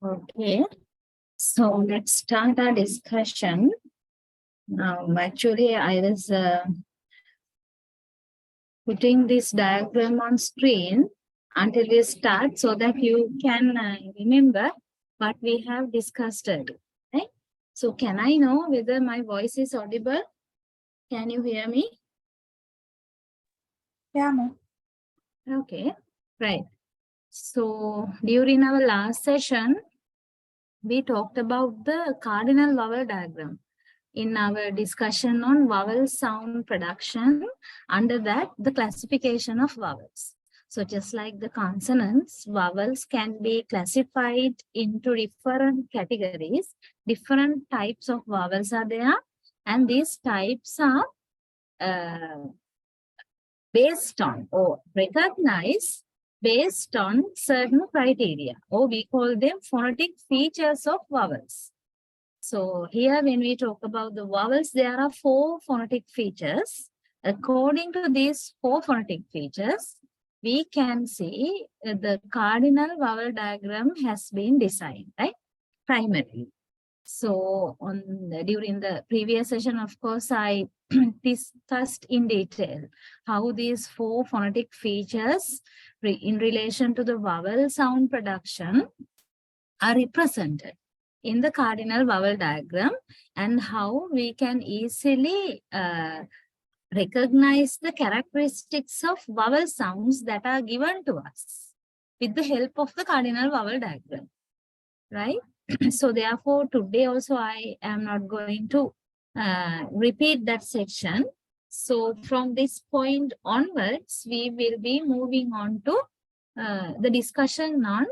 Okay, so let's start our discussion. Actually, I was putting this diagram on screen until we start so that you can remember what we have discussed. Right? So can I know whether my voice is audible? Can you hear me? Yeah, ma'am. Okay, right. So during our last session, we talked about the cardinal vowel diagram. In our discussion on vowel sound production, under that, the classification of vowels. So just like the consonants, vowels can be classified into different categories. Different types of vowels are there, and these types are based on or recognized based on certain criteria, or we call them phonetic features of vowels. So here when we talk about the vowels, there are 4 phonetic features. According to these 4 phonetic features, we can see the cardinal vowel diagram has been designed, right? Primarily. So during the previous session, of course, I discussed in detail how these 4 phonetic features in relation to the vowel sound production are represented in the cardinal vowel diagram, and how we can easily recognize the characteristics of vowel sounds that are given to us with the help of the cardinal vowel diagram, right? So therefore, today also I am not going to repeat that section. So from this point onwards, we will be moving on to the discussion on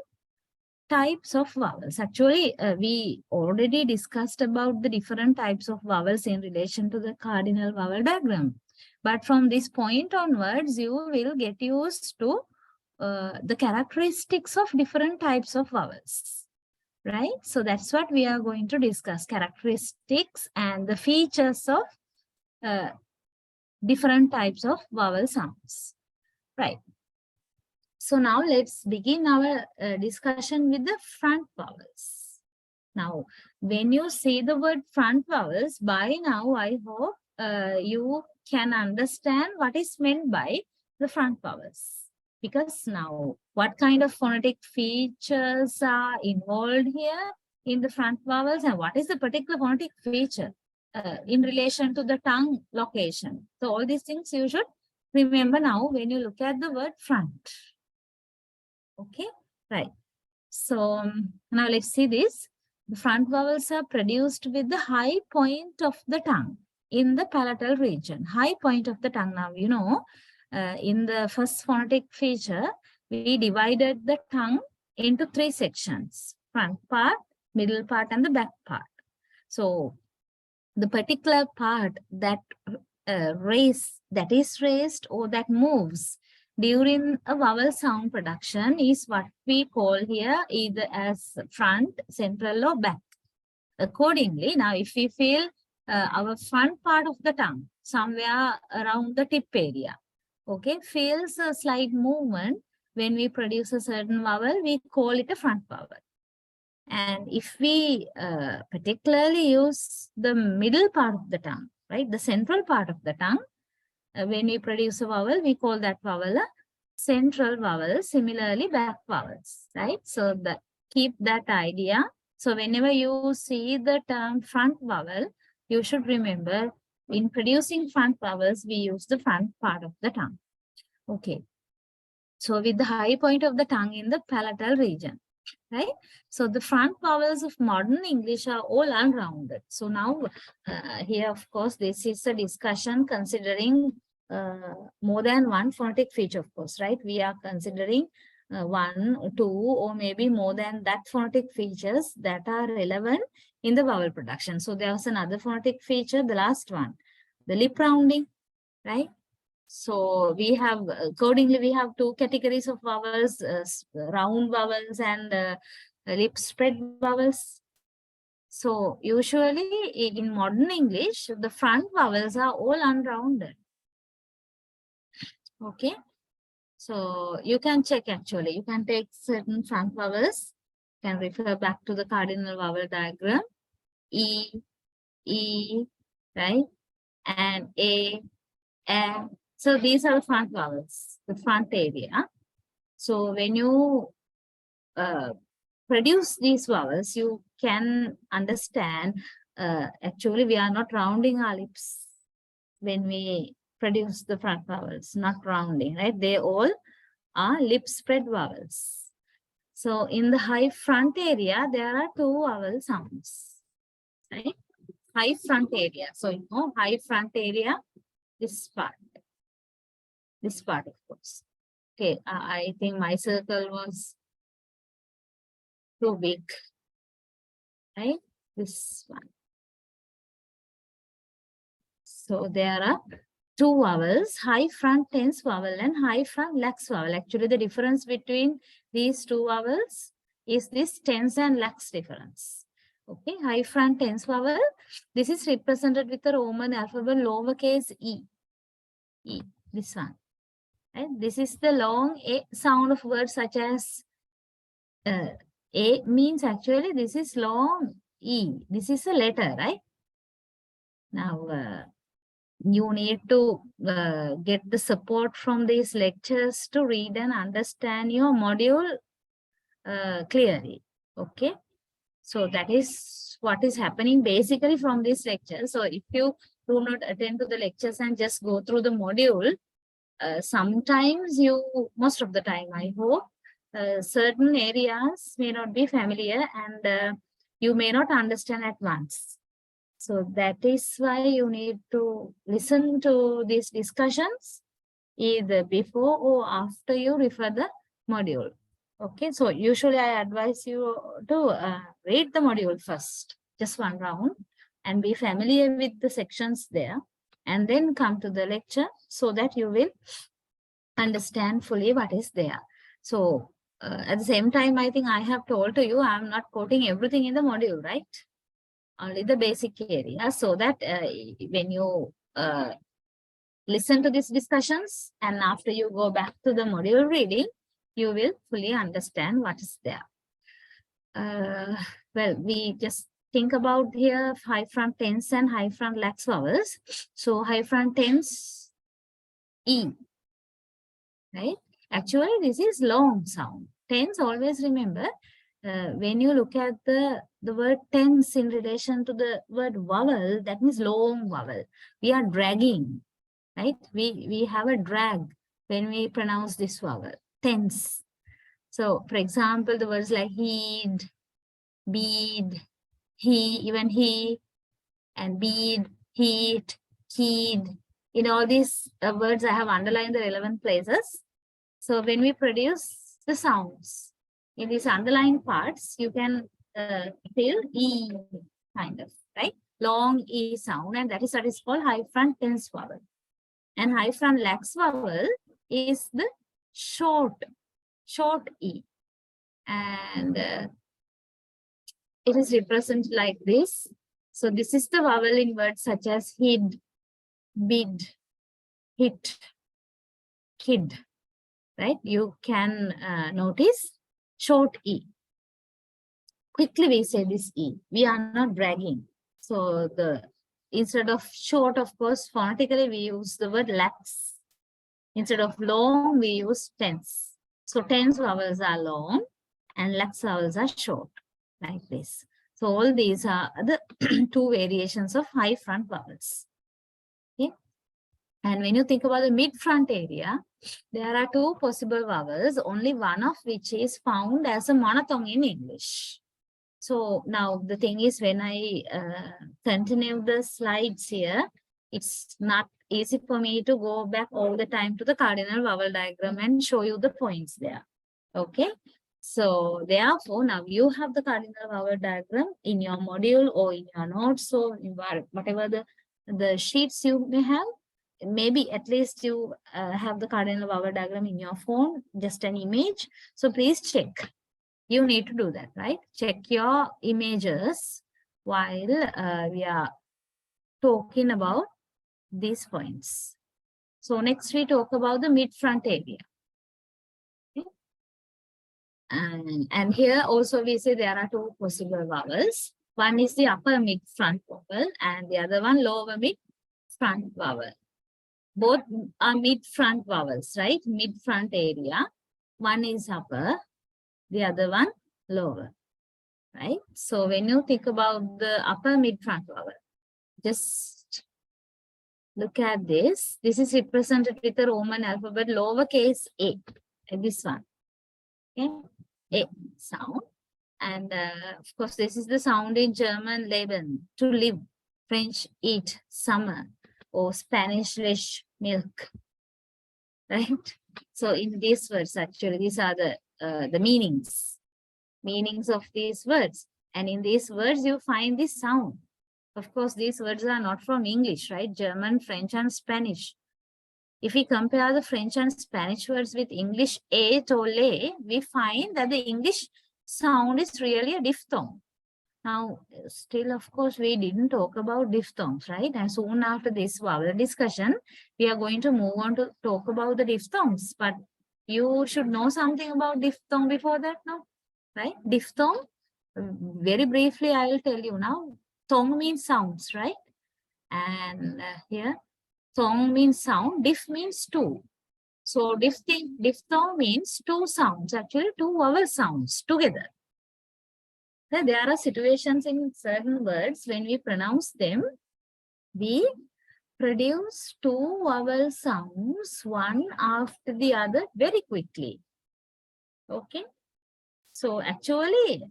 types of vowels. Actually, we already discussed about the different types of vowels in relation to the cardinal vowel diagram. But from this point onwards, you will get used to the characteristics of different types of vowels, right? So that's what we are going to discuss, characteristics and the features of different types of vowel sounds, right? So now let's begin our discussion with the front vowels. Now, when you see the word front vowels, by now I hope you can understand what is meant by the front vowels. Because now, what kind of phonetic features are involved here in the front vowels, and what is the particular phonetic feature in relation to the tongue location? So all these things you should remember now when you look at the word front. Okay, right. So now let's see this. The front vowels are produced with the high point of the tongue in the palatal region. High point of the tongue. Now, you know, in the first phonetic feature, we divided the tongue into 3 sections: front part, middle part, and the back part. So the particular part that is raised or that moves during a vowel sound production is what we call here either as front, central, or back. Accordingly, now if we feel our front part of the tongue somewhere around the tip area, okay, feels a slight movement when we produce a certain vowel, we call it a front vowel. And if we particularly use the middle part of the tongue, right, the central part of the tongue, when we produce a vowel, we call that vowel a central vowel. Similarly, back vowels, right? So keep that idea. So whenever you see the term front vowel, you should remember in producing front vowels, we use the front part of the tongue. Okay. So with the high point of the tongue in the palatal region, right? So the front vowels of modern English are all unrounded. So now here, of course, this is a discussion considering more than one phonetic feature, of course, right? We are considering 1, 2, or maybe more than that phonetic features that are relevant in the vowel production. So there's another phonetic feature, the last one, the lip rounding, right? So we have, accordingly, we have 2 categories of vowels, round vowels and lip spread vowels. So usually in modern English, the front vowels are all unrounded. Okay. So you can check actually, you can take certain front vowels Can refer back to the cardinal vowel diagram. E, right? And A. So these are the front vowels, the front area. So when you produce these vowels, you can understand, actually we are not rounding our lips when we produce the front vowels, not rounding, right? They all are lip spread vowels. So in the high front area, there are two vowel sounds, right? High front area. So, you know, high front area, this part, of course. Okay, I think my circle was too big, right? This one. So there are two vowels, high front tense vowel and high front lax vowel. Actually, the difference between these two vowels is this tense and lax difference. Okay, high front tense vowel. This is represented with the Roman alphabet lowercase e. E, this one. Right? This is the long A sound of words such as A means actually this is long E. This is a letter, right? Now, you need to get the support from these lectures to read and understand your module clearly. Okay. So that is what is happening basically from this lecture. So if you do not attend to the lectures and just go through the module, sometimes most of the time, I hope, certain areas may not be familiar and you may not understand at once. So that is why you need to listen to these discussions either before or after you refer the module. Okay, so usually I advise you to read the module first, just one round, and be familiar with the sections there, and then come to the lecture so that you will understand fully what is there. So at the same time, I think I have told to you, I'm not quoting everything in the module, right? Only the basic area, so that when you listen to these discussions and after you go back to the module reading, you will fully understand what is there. Well, we just think about here high front tense and high front lax vowels. So high front tense E, right? Actually, this is long sound. Tense, always remember, when you look at the word tense in relation to the word vowel, that means long vowel. We are dragging, right? We have a drag when we pronounce this vowel, tense. So, for example, the words like heed, bead, even he, and bead, heat, heed. In all these words, I have underlined the relevant places. So when we produce the sounds in these underlying parts, you can feel E kind of, right? Long E sound, and that is what is called high front tense vowel. And high front lax vowel is the short E. And it is represented like this. So this is the vowel in words such as hid, bid, hit, kid. Right? You can notice short E. Quickly we say this E. We are not dragging. So instead of short, of course, phonetically we use the word lax. Instead of long, we use tense. So tense vowels are long and lax vowels are short, like this. So all these are the two variations of high front vowels. Okay. And when you think about the mid-front area, there are two possible vowels, only one of which is found as a monophthong in English. So now the thing is, when I continue the slides here, it's not easy for me to go back all the time to the cardinal vowel diagram and show you the points there. Okay. So therefore, now you have the cardinal vowel diagram in your module or in your notes, or whatever the sheets you may have. Maybe at least you have the cardinal vowel diagram in your phone, just an image. So please check. You need to do that, right? Check your images while we are talking about these points. So next we talk about the mid-front area. Okay. And here also we say there are two possible vowels. One is the upper mid front vowel and the other one lower mid front vowel. Both are mid front vowels, right? Mid front area. One is upper, the other one lower, right? So when you think about the upper mid front vowel, just look at this. This is represented with the Roman alphabet lowercase a, this one. Okay, a sound. And of course, this is the sound in German leben, to live, French eat, summer, or Spanish leche, milk, right? So in these words, actually, these are the meanings of these words. And in these words, you find this sound. Of course, these words are not from English, right? German, French, and Spanish. If we compare the French and Spanish words with English a or le, we find that the English sound is really a diphthong. Now, still, of course, we didn't talk about diphthongs, right? And soon after this vowel discussion, we are going to move on to talk about the diphthongs. But you should know something about diphthong before that now, right? Diphthong, very briefly, I will tell you now. Thong means sounds, right? And here, thong means sound, diph means two. So diphthong means two sounds, actually two vowel sounds together. There are situations in certain words when we pronounce them, we produce two vowel sounds, one after the other very quickly. Okay. So actually,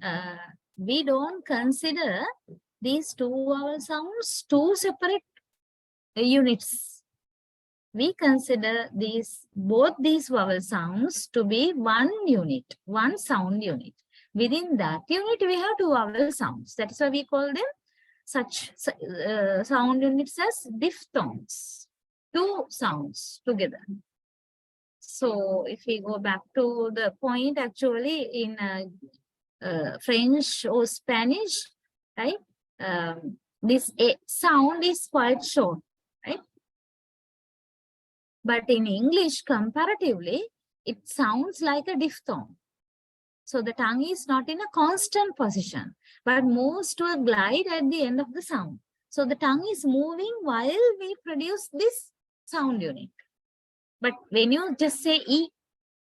we don't consider these two vowel sounds two separate units. We consider both these vowel sounds to be one unit, one sound unit. Within that unit, we have two vowel sounds. That is why we call them such sound units as diphthongs. Two sounds together. So if we go back to the point, actually in French or Spanish, right? This a sound is quite short, right? But in English, comparatively, it sounds like a diphthong. So the tongue is not in a constant position, but moves to a glide at the end of the sound. So the tongue is moving while we produce this sound unit. But when you just say E,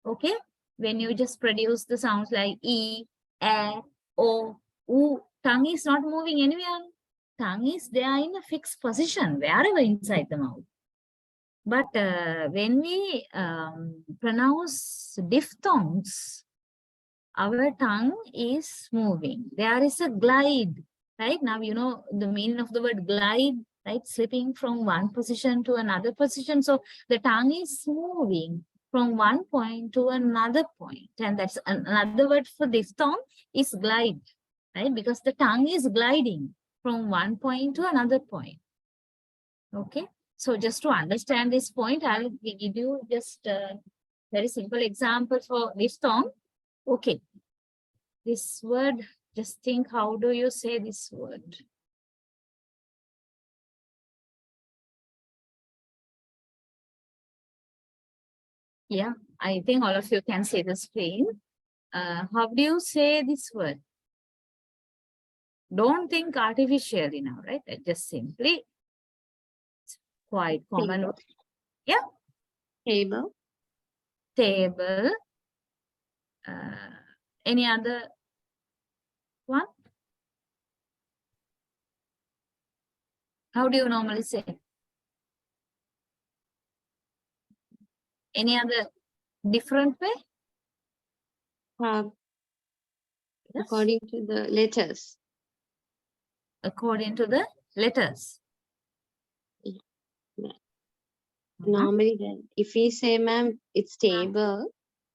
okay, when you just produce the sounds like E, A, O, U, tongue is not moving anywhere. Tongue is there in a fixed position, wherever inside the mouth. But when we pronounce diphthongs, our tongue is moving. There is a glide, right? Now, you know the meaning of the word glide, right? Slipping from one position to another position. So the tongue is moving from one point to another point. And that's another word for diphthong is glide, right? Because the tongue is gliding from one point to another point. Okay. So just to understand this point, I'll give you just a very simple example for diphthong. Okay. This word, just think, how do you say this word? Yeah, I think all of you can see the screen. How do you say this word? Don't think artificially now, right? Just simply, it's quite common. Table. Yeah. Table. Table. Any other one? How do you normally say? Any other different way? Yes. According to the letters. According to the letters. Yeah. Normally, then, if we say, ma'am, it's table,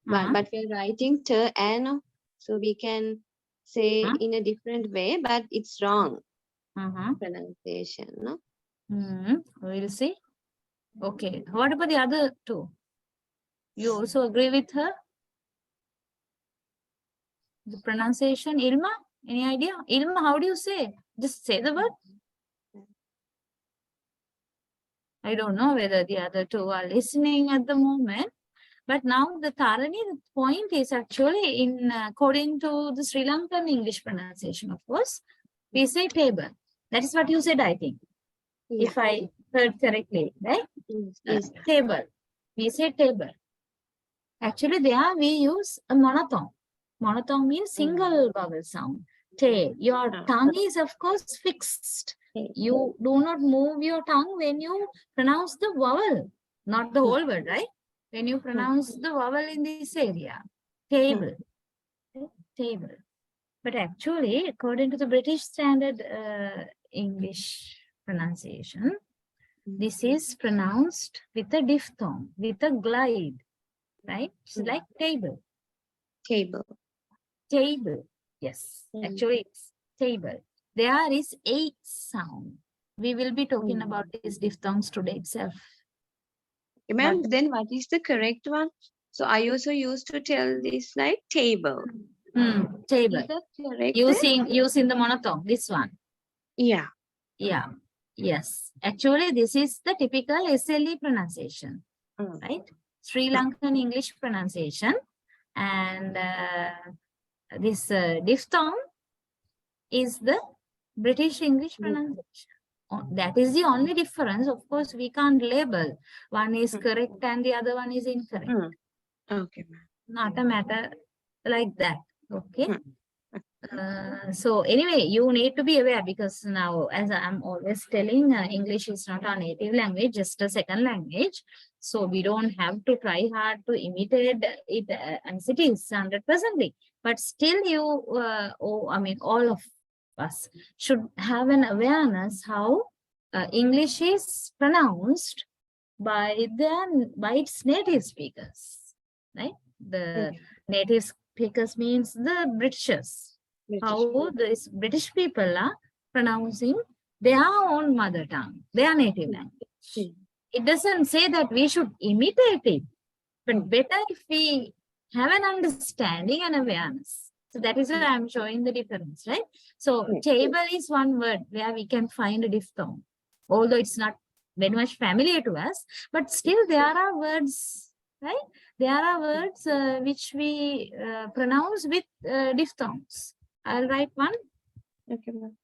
but we're writing and so we can say in a different way, but it's wrong pronunciation. No? We'll see. Okay. What about the other two? You also agree with her? The pronunciation, Ilma? Any idea? Ilma, how do you say? Just say the word. I don't know whether the other two are listening at the moment, But now the Tarani, the point is actually in according to the Sri Lankan English pronunciation, of course, we say table. That is what you said, I think. Yeah. If I heard correctly, right? Yes. Table. We say table. Actually, there we use a monophthong. Monophthong means single vowel sound. Te. Your tongue is, of course, fixed. You do not move your tongue when you pronounce the vowel, not the whole word, right? When you pronounce the vowel in this area. Table. Table. But actually, according to the British Standard English pronunciation, this is pronounced with a diphthong, with a glide, right? It's like table. Table. Table. Yes, actually it's table. There is a sound. We will be talking about these diphthongs today itself. Ma'am, then what is the correct one? So I also used to tell this like table. Table. Is that correct? Using the monophthong, this one. Yeah. Yeah. Yes. Actually, this is the typical SLE pronunciation, right? Sri Lankan English pronunciation. And this diphthong is the British English pronunciation. That is the only difference. Of course, we can't label. One is correct and the other one is incorrect. Okay. Not a matter like that. Okay. So anyway, you need to be aware because now, as I'm always telling, English is not our native language, just a second language. So we don't have to try hard to imitate it as it is 100%. But still you, all of us should have an awareness how English is pronounced by its native speakers, right? The native speakers means the Britishers. How these British people are pronouncing their own mother tongue, their native language. It doesn't say that we should imitate it, but better if we have an understanding and awareness. So that is why I'm showing the difference, right? So table is one word where we can find a diphthong, although it's not very much familiar to us, but still there are words, right? There are words which we pronounce with diphthongs. I'll write one. Okay, ma'am.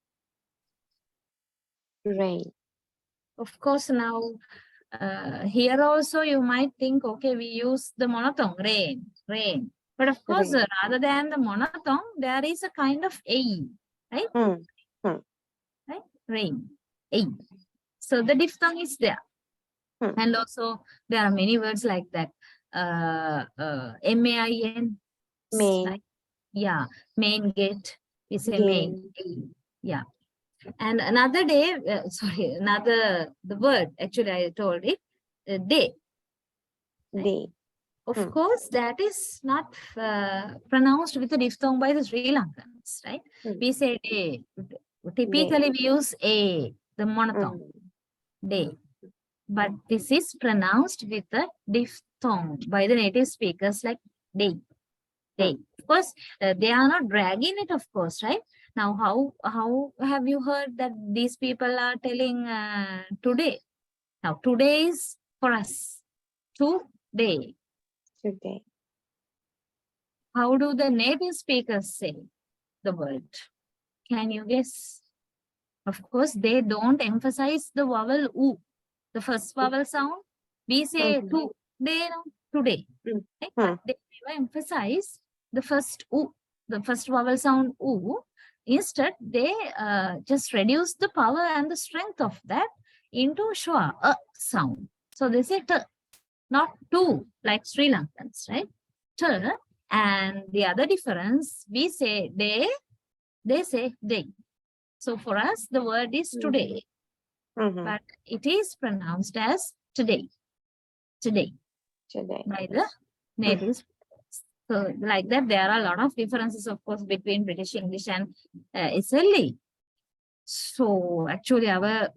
Rain. Of course, now here also you might think, okay, we use the monophthong, rain. But of course, rather than the monophthong, there is a kind of a, right? Right? Rain, a. So the diphthong is there. And also there are many words like that. M-A-I-N. Main. Like, yeah, main gate. We say main. Yeah. And another day, the word, actually I told it, day. Day. Of course, that is not pronounced with a diphthong by the Sri Lankans, right? We say day. Typically we use a, the monophthong, day. But this is pronounced with a diphthong by the native speakers like day. Day. Of course, they are not dragging it, of course, right? Now, how have you heard that these people are telling today? Now, today is for us. Today. Today. How do the native speakers say the word? Can you guess? Of course, they don't emphasize the vowel u, the first vowel sound. We say today. Right? But they never emphasize the first u, the first vowel sound u. Instead, they just reduce the power and the strength of that into schwa, a sound. So they say t, not tu, like Sri Lankans, right? T. And the other difference, we say day, they say day. So for us, the word is today, but it is pronounced as today. Today. By the native speakers. So like that, there are a lot of differences, of course, between British English and SLE. So actually, our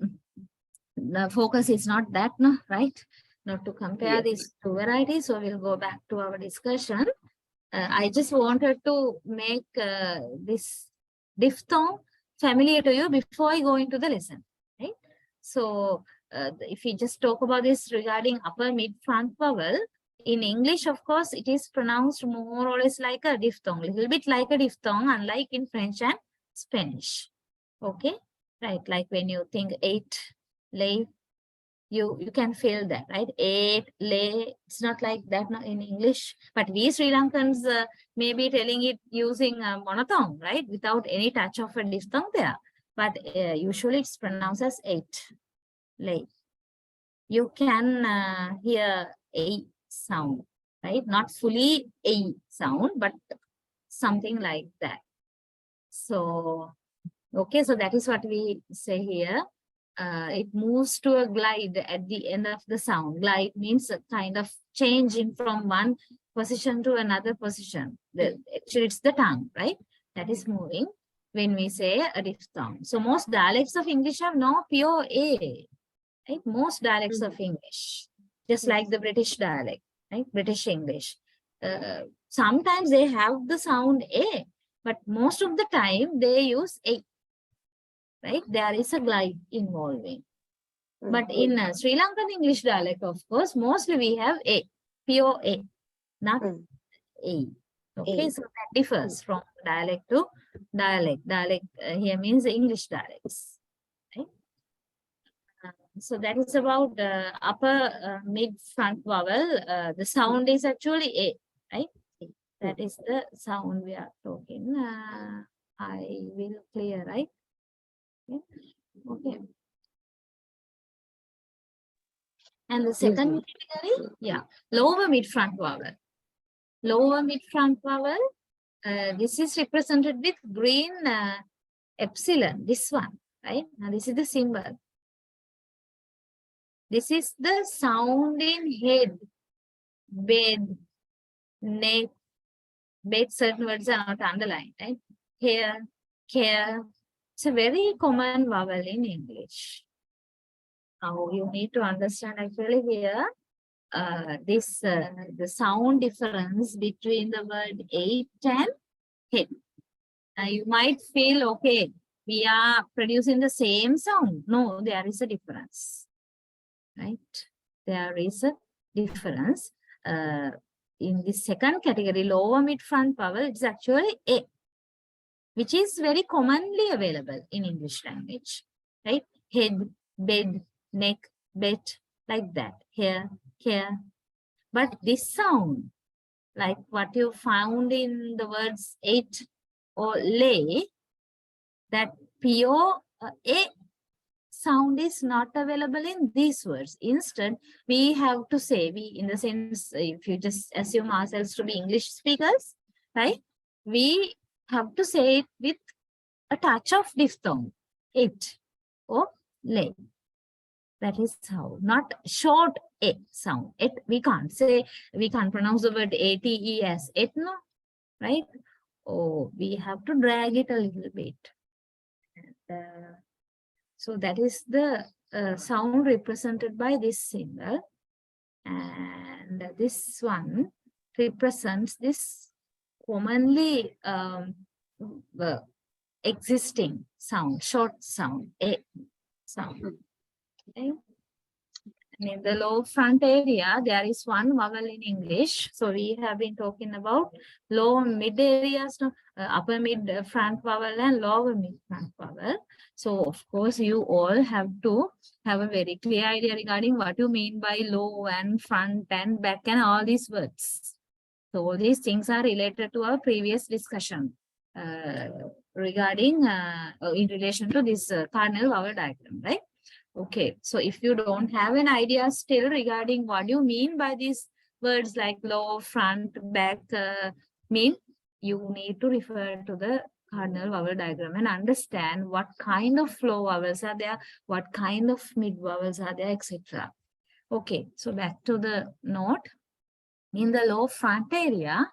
focus is not that, no, right? Not to compare these two varieties. So we'll go back to our discussion. I just wanted to make this diphthong familiar to you before I go into the lesson, right? So if we just talk about this regarding upper mid front vowel, In English, of course, it is pronounced more or less like a diphthong, little bit like a diphthong, unlike in French and Spanish. Okay, right? Like when you think eight, lay, you can feel that, right? Eight, lay. It's not like that in English, but we Sri Lankans may be telling it using monothong, right? Without any touch of a diphthong there. But usually it's pronounced as eight, lay. You can hear a sound, right? Not fully a sound, but something like that. So, okay, so that is what we say here. It moves to a glide at the end of the sound. Glide means a kind of changing from one position to another position. Actually, it's the tongue, right? That is moving when we say a diphthong. So most dialects of English have no pure A, right? Most dialects of English, just like the British dialect, right? British English. Sometimes they have the sound A, but most of the time they use A, right? There is a glide involving. But in Sri Lankan English dialect, of course, mostly we have A, pure A, not A. Okay, so that differs from dialect to dialect. Dialect here means English dialects. Right? So that is about the upper mid front vowel. The sound is actually A, right? That is the sound we are talking. I will clear, right? Okay. And the second category, yeah, lower mid front vowel. Lower mid front vowel. This is represented with green epsilon. This one, right? Now this is the symbol. This is the sound in head, bed, neck. Bed, certain words are not underlined, right? Here, care. It's a very common vowel in English. Now you need to understand actually here the sound difference between the word eight and head. You might feel, okay, we are producing the same sound. No, there is a difference, right? There is a difference. In the second category, lower mid front vowel, it's actually A, which is very commonly available in English language, right? Head, bed, neck, bed, like that. Here, here. But this sound, like what you found in the words eight or lay, that pure A sound is not available in these words. Instead, we have to say, we, in the sense, if you just assume ourselves to be English speakers, right? We have to say it with a touch of diphthong, it or lay. That is how, not short A sound. It, we can't say, we can't pronounce the word ATE as it, no, right? Oh, we have to drag it a little bit. And, so that is the sound represented by this symbol. And this one represents this commonly existing sound, short sound, A sound. Okay. And in the low front area, there is one vowel in English. So we have been talking about low mid areas, no? Upper mid front vowel and lower mid front vowel. So of course, you all have to have a very clear idea regarding what you mean by low and front and back and all these words. So all these things are related to our previous discussion regarding in relation to this cardinal vowel diagram, right? Okay, so if you don't have an idea still regarding what you mean by these words like low, front, back, mean, you need to refer to the cardinal vowel diagram and understand what kind of low vowels are there, what kind of mid vowels are there, etc. Okay, so back to the note. In the low front area,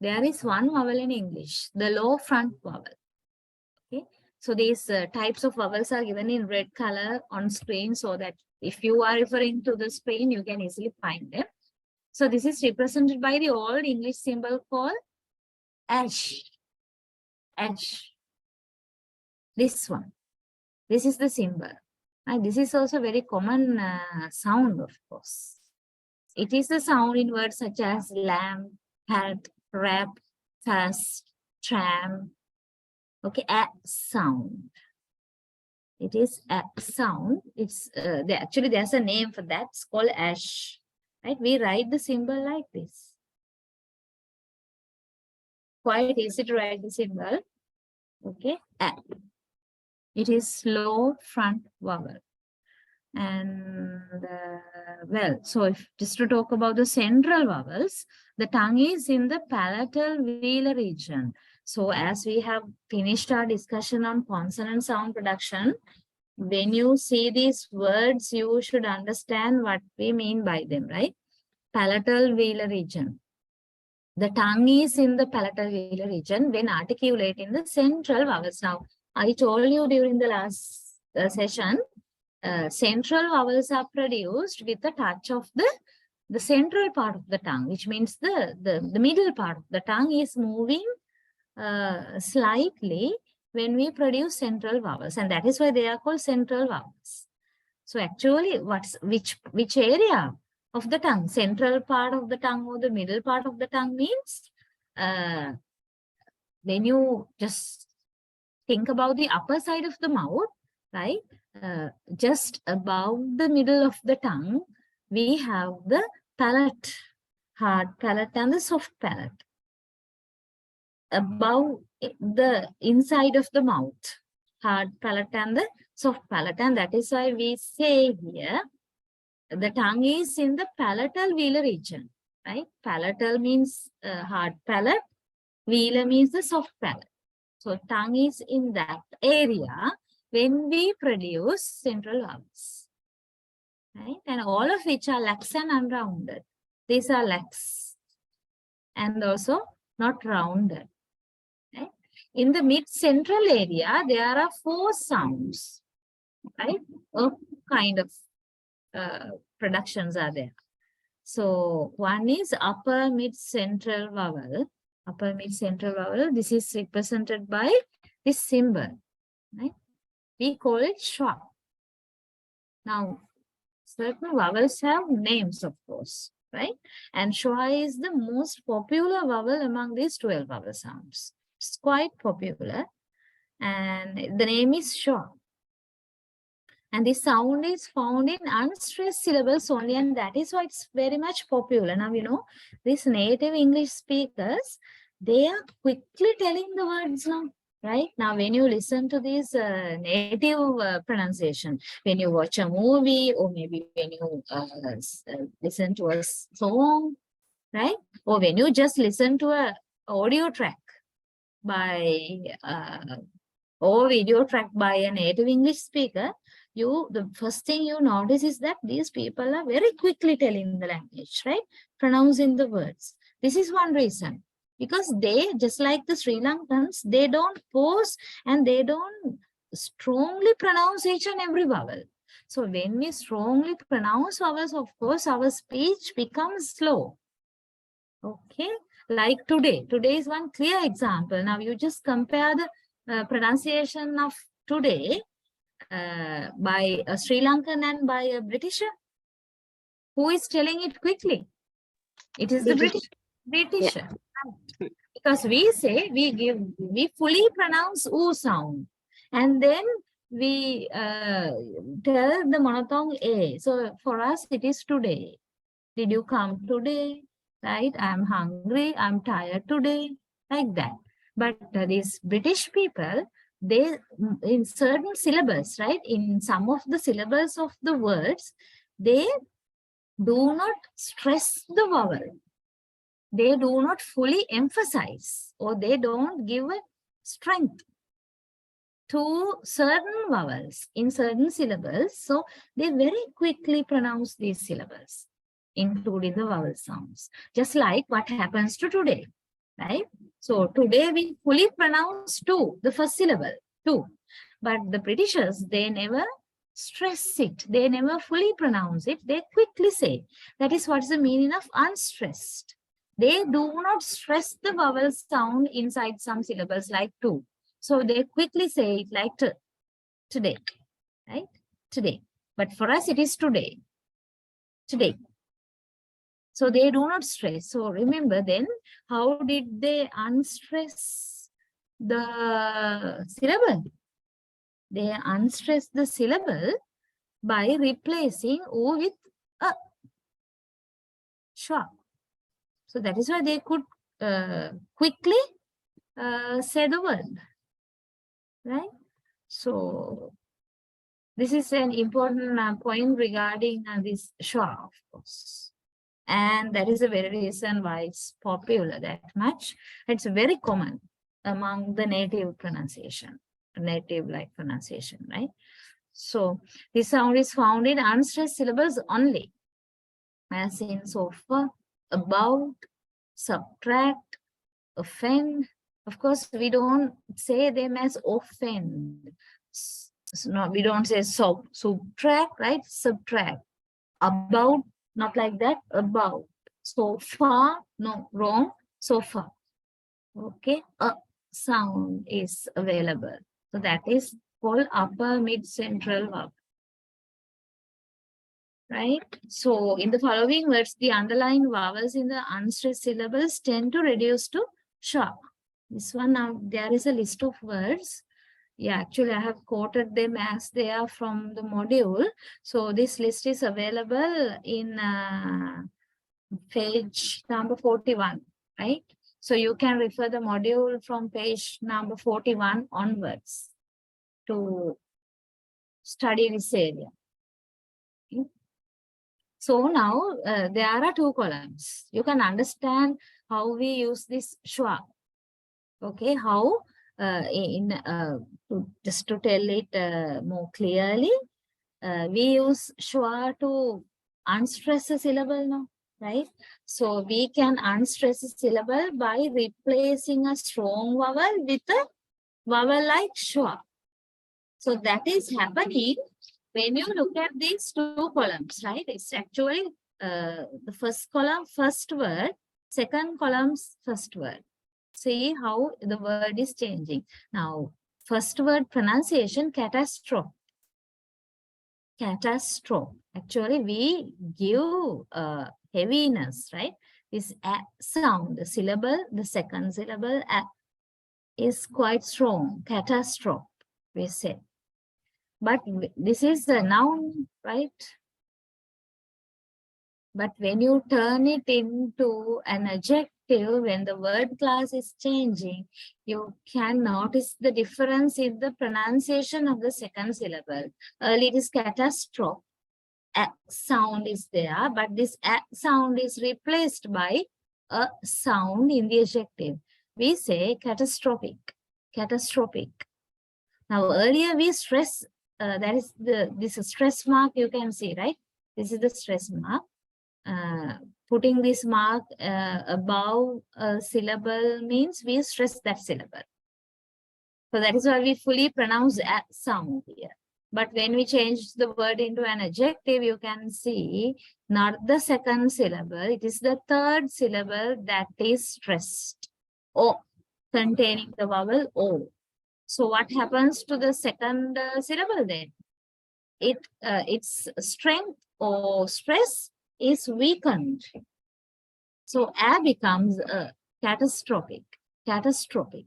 there is one vowel in English, the low front vowel. Okay. So these types of vowels are given in red color on screen so that if you are referring to the screen, you can easily find them. So this is represented by the old English symbol called ash. Ash. This one. This is the symbol. And this is also very common sound, of course. It is the sound in words such as lamp, hat, wrap, fast, tram. Okay, a sound. It is a sound. It's actually there's a name for that. It's called ash. Right? We write the symbol like this. Quite easy to write the symbol. Okay, a. It is slow front vowel. And well, so if just to talk about the central vowels, the tongue is in the palatal velar region. So as we have finished our discussion on consonant sound production, when you see these words, you should understand what we mean by them, right? Palatal velar region. The tongue is in the palatal velar region when articulating the central vowels. Now, I told you during the last session, central vowels are produced with a touch of the central part of the tongue, which means the middle part of the tongue is moving slightly when we produce central vowels, and that is why they are called central vowels. So actually, which area of the tongue? Central part of the tongue or the middle part of the tongue means when you just think about the upper side of the mouth, right? Just above the middle of the tongue, we have the palate, hard palate and the soft palate. Above the inside of the mouth, hard palate and the soft palate. And that is why we say here, the tongue is in the palatal velar region, right? Palatal means hard palate, velar means the soft palate. So tongue is in that area when we produce central vowels, right? And all of which are lax and unrounded. These are lax and also not rounded. Right? In the mid-central area, there are 4 sounds, right? What kind of productions are there? So one is upper mid-central vowel. Upper mid-central vowel. This is represented by this symbol, right? We call it schwa. Now, certain vowels have names, of course, right? And schwa is the most popular vowel among these 12 vowel sounds. It's quite popular. And the name is schwa. And this sound is found in unstressed syllables only, and that is why it's very much popular. Now, you know, these native English speakers, they are quickly telling the words now. Right now, when you listen to this native pronunciation, when you watch a movie or maybe when you listen to a song, right? Or when you just listen to a audio track by or video track by a native English speaker, the first thing you notice is that these people are very quickly telling the language, right? Pronouncing the words. This is one reason. Because they, just like the Sri Lankans, they don't pause and they don't strongly pronounce each and every vowel. So when we strongly pronounce vowels, of course, our speech becomes slow. Okay, like today. Today is one clear example. Now you just compare the pronunciation of today by a Sri Lankan and by a Britisher. Who is telling it quickly? It is the Britisher. Yeah. Because we say we fully pronounce oo sound, and then we tell the monophthong a. So for us, it is today. Did you come today? Right? I'm hungry. I'm tired today. Like that. But these British people, they in certain syllables, right? In some of the syllables of the words, they do not stress the vowel. They do not fully emphasize, or they don't give a strength to certain vowels in certain syllables. So they very quickly pronounce these syllables, including the vowel sounds, just like what happens to today, right? So today we fully pronounce to, the first syllable, to. But the Britishers, they never stress it. They never fully pronounce it. They quickly say. That is what's the meaning of unstressed. They do not stress the vowel sound inside some syllables like to. So they quickly say it like to, today, right? Today. But for us, it is today. Today. So they do not stress. So remember then, how did they unstress the syllable? They unstress the syllable by replacing O with A. Sure. So that is why they could quickly say the word, right? So this is an important point regarding this sure, of course. And that is the very reason why it's popular that much. It's very common among the native pronunciation, native-like pronunciation, right? So this sound is found in unstressed syllables only, as in sofa, about, subtract, offend. Of course, we don't say them as offend. No, we don't say subtract, right? Subtract. About, not like that, about. So far, no, wrong, so far. Okay, a sound is available. So that is called upper mid-central verb. Right? So in the following words, the underlying vowels in the unstressed syllables tend to reduce to sha. This one, now there is a list of words. Yeah, actually I have quoted them as they are from the module. So this list is available in page number 41, right? So you can refer the module from page number 41 onwards to study this area. Okay. So now there are two columns. You can understand how we use this schwa. Okay, how just to tell it more clearly, we use schwa to unstress a syllable now, right? So we can unstress a syllable by replacing a strong vowel with a vowel like schwa. So that is happening when you look at these two columns, right? It's actually the first column, first word, second column's first word. See how the word is changing. Now, first word pronunciation, catastrophe. Catastrophe. Actually, we give heaviness, right? This a sound, the syllable, the second syllable is quite strong. Catastrophe, we say. But this is a noun, right? But when you turn it into an adjective, when the word class is changing, you can notice the difference in the pronunciation of the second syllable. Earlier it is catastrophe. A sound is there, but this a sound is replaced by a sound in the adjective. We say catastrophic, catastrophic. Now earlier we stress, that is this stress mark you can see, right? This is the stress mark. Putting this mark above a syllable means we stress that syllable. So that is why we fully pronounce a sound here. But when we change the word into an adjective, you can see not the second syllable, it is the third syllable that is stressed. O, containing the vowel O. So what happens to the second syllable then? Its strength or stress is weakened. So a becomes catastrophic, catastrophic.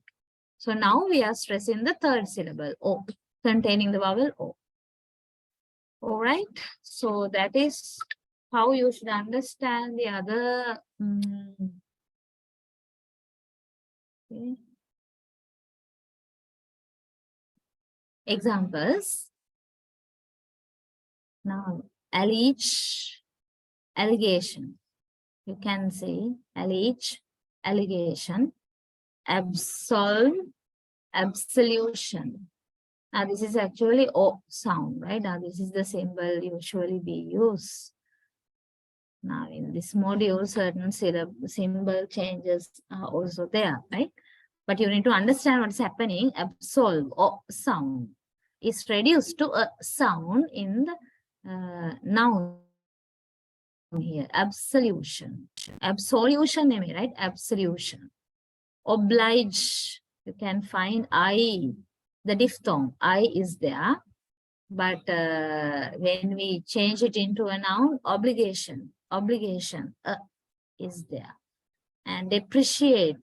So now we are stressing the third syllable, O, containing the vowel O. All right. So that is how you should understand the other. Okay. Examples. Now, allege, allegation. You can say allege, allegation, absolve, absolution. Now this is actually O sound, right? Now this is the symbol usually we use. Now in this module, certain symbol changes are also there, right? But you need to understand what's happening. Absolve, O sound, is reduced to a sound in the noun here. Absolution, absolution, right? Absolution. Oblige, you can find I, the diphthong I is there, but when we change it into a noun, obligation, obligation, is there. And depreciate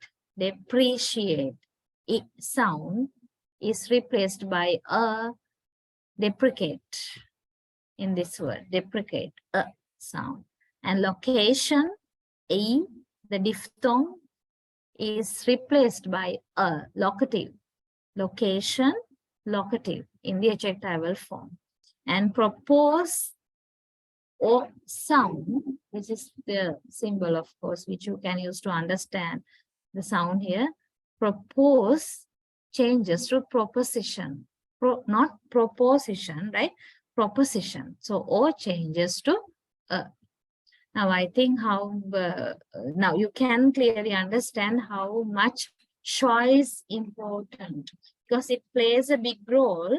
sound is replaced by a deprecate in this word, deprecate, a sound. And location, E, the diphthong is replaced by a locative. Location, locative in the adjectival form. And propose, O sound, which is the symbol, of course, which you can use to understand the sound here. Propose changes to proposition. Not proposition, right? Proposition. So O changes to a. Now I think how now you can clearly understand how much schwa is important, because it plays a big role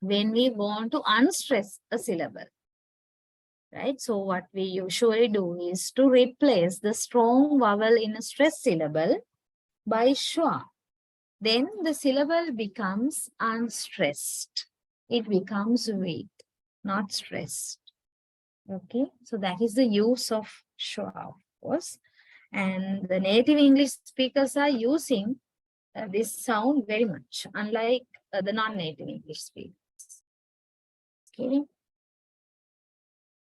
when we want to unstress a syllable. Right? So what we usually do is to replace the strong vowel in a stressed syllable by schwa. Then the syllable becomes unstressed. It becomes weak, not stressed. Okay, so that is the use of schwa, of course. And the native English speakers are using this sound very much, unlike the non-native English speakers. Okay.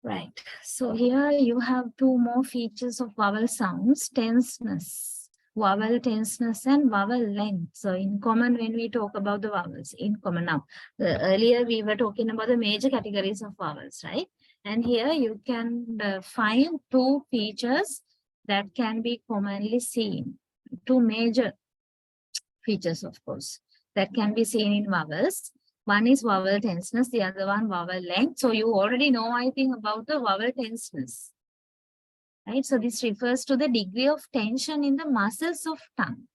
Right. So here you have two more features of vowel sounds: tenseness, vowel tenseness, and vowel length. So in common, when we talk about the vowels, in common now, earlier we were talking about the major categories of vowels, right? And here you can find two features that can be commonly seen. Two major features, of course, that can be seen in vowels. One is vowel tenseness, the other one vowel length. So you already know, I think, about the vowel tenseness. Right? So this refers to the degree of tension in the muscles of tongue,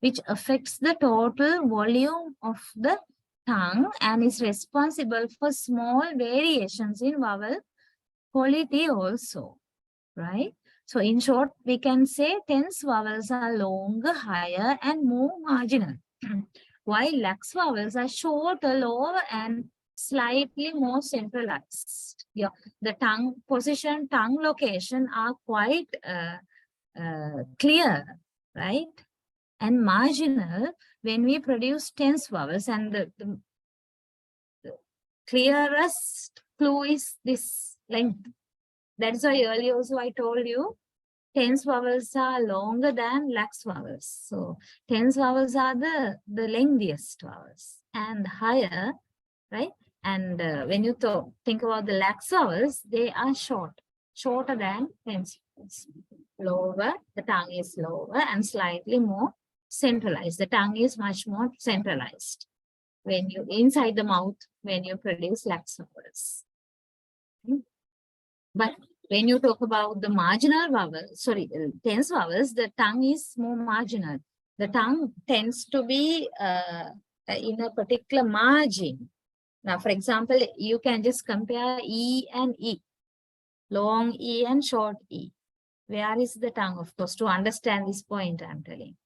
which affects the total volume of the tongue and is responsible for small variations in vowel quality also. Right? So in short, we can say tense vowels are longer, higher, and more marginal, while lax vowels are shorter, lower, and slightly more centralized. Yeah, the tongue position, tongue location are quite clear, right? And marginal when we produce tense vowels, and the clearest clue is this length. That's why earlier also I told you tense vowels are longer than lax vowels. So tense vowels are the lengthiest vowels and higher, right? And when you think about the lax vowels, they are shorter than tense vowels. Lower, the tongue is lower and slightly more centralized. The tongue is much more centralized when you inside the mouth when you produce lax vowels. But when you talk about the marginal vowels, tense vowels, the tongue is more marginal. The tongue tends to be in a particular margin. Now, for example, you can just compare E and E, long E and short E. Where is the tongue, of course, to understand this point I'm telling,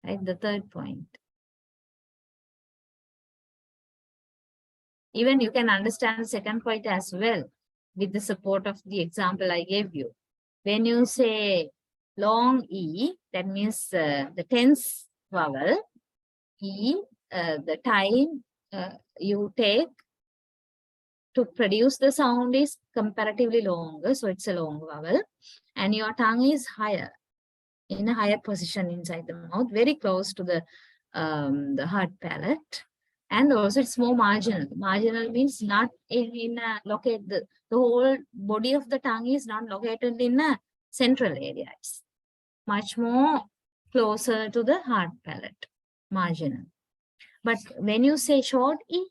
right? The third point. Even you can understand the second point as well with the support of the example I gave you. When you say long E, that means the tense vowel, E, the time you take to produce the sound is comparatively longer, so it's a long vowel, and your tongue is higher, in a higher position inside the mouth, very close to the hard palate. And also it's more marginal. Marginal means not locate the whole body of the tongue is not located in a central area. It's much more closer to the hard palate, marginal. But when you say short E,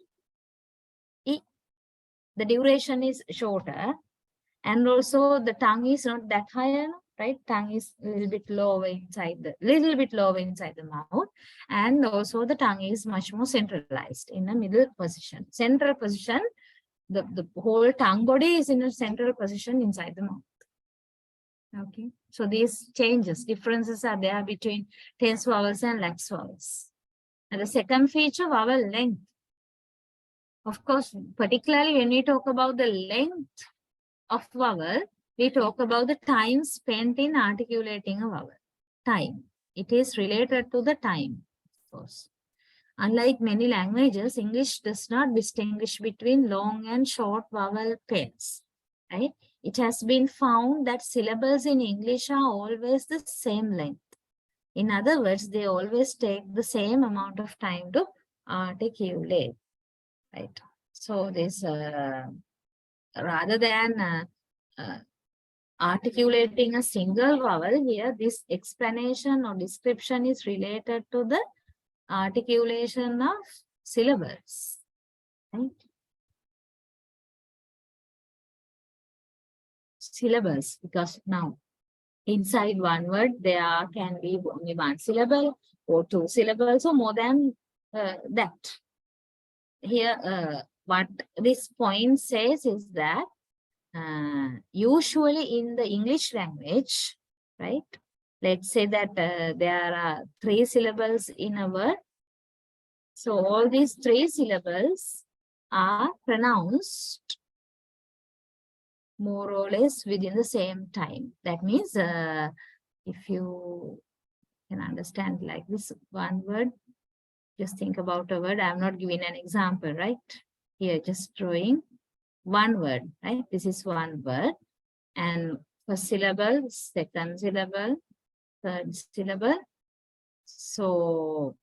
the duration is shorter, and also the tongue is not that high, right? Tongue is a little bit lower inside the mouth, and also the tongue is much more centralized in a middle position. Central position, the whole tongue body is in a central position inside the mouth. Okay, so these differences are there between tense vowels and lax vowels. And the second feature, vowel length. Of course, particularly when we talk about the length of vowel, we talk about the time spent in articulating a vowel. Time. It is related to the time, of course. Unlike many languages, English does not distinguish between long and short vowel pairs, right? It has been found that syllables in English are always the same length. In other words, they always take the same amount of time to articulate, right? So this, rather than articulating a single vowel here, this explanation or description is related to the articulation of syllables, right? Syllables, because now inside one word there can be only one syllable or two syllables or more than that. Here, what this point says is that usually in the English language, right? Let's say that there are 3 syllables in a word. So all these 3 syllables are pronounced more or less within the same time. That means if you can understand like this one word, just think about a word. I'm not giving an example, right? Here, just drawing one word, right? This is one word. And first syllable, second syllable, third syllable. So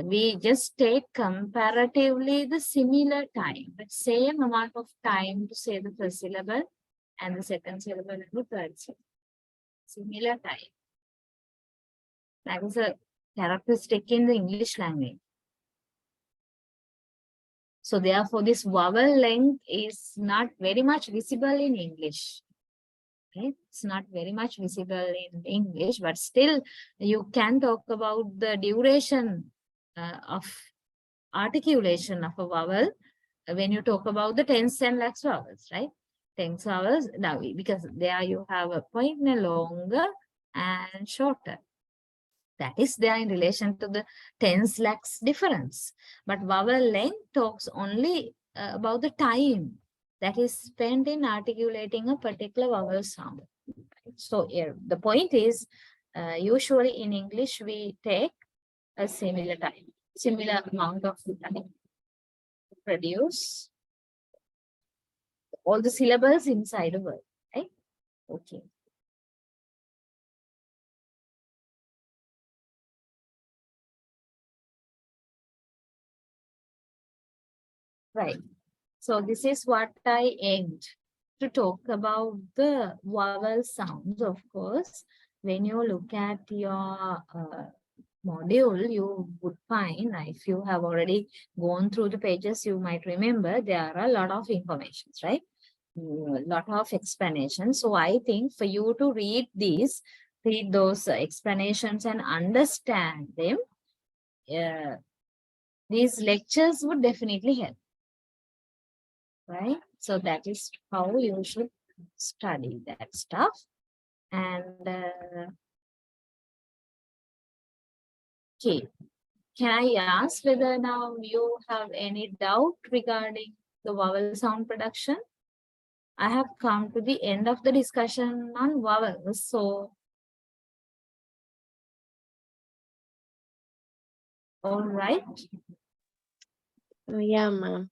we just take comparatively the similar time, but same amount of time to say the first syllable and the second syllable and the third syllable. Similar time. That is a characteristic in the English language. So therefore, this vowel length is not very much visible in English. Okay? It's not very much visible in English, but still you can talk about the duration of articulation of a vowel when you talk about the tense and lax vowels, right? Tense vowels, now because there you have a point longer and shorter. That is there in relation to the tense lax difference. But vowel length talks only about the time that is spent in articulating a particular vowel sound. So here, the point is, usually in English, we take a similar time, similar amount of time to produce all the syllables inside a word, right? Okay. Right. So this is what I aimed to talk about the vowel sounds, of course. When you look at your module, you would find, if you have already gone through the pages, you might remember there are a lot of informations, right? A lot of explanations. So I think for you to read those explanations and understand them, these lectures would definitely help. Right? So that is how you should study that stuff. And okay, can I ask whether now you have any doubt regarding the vowel sound production? I have come to the end of the discussion on vowels. So, all right. Yeah, ma'am.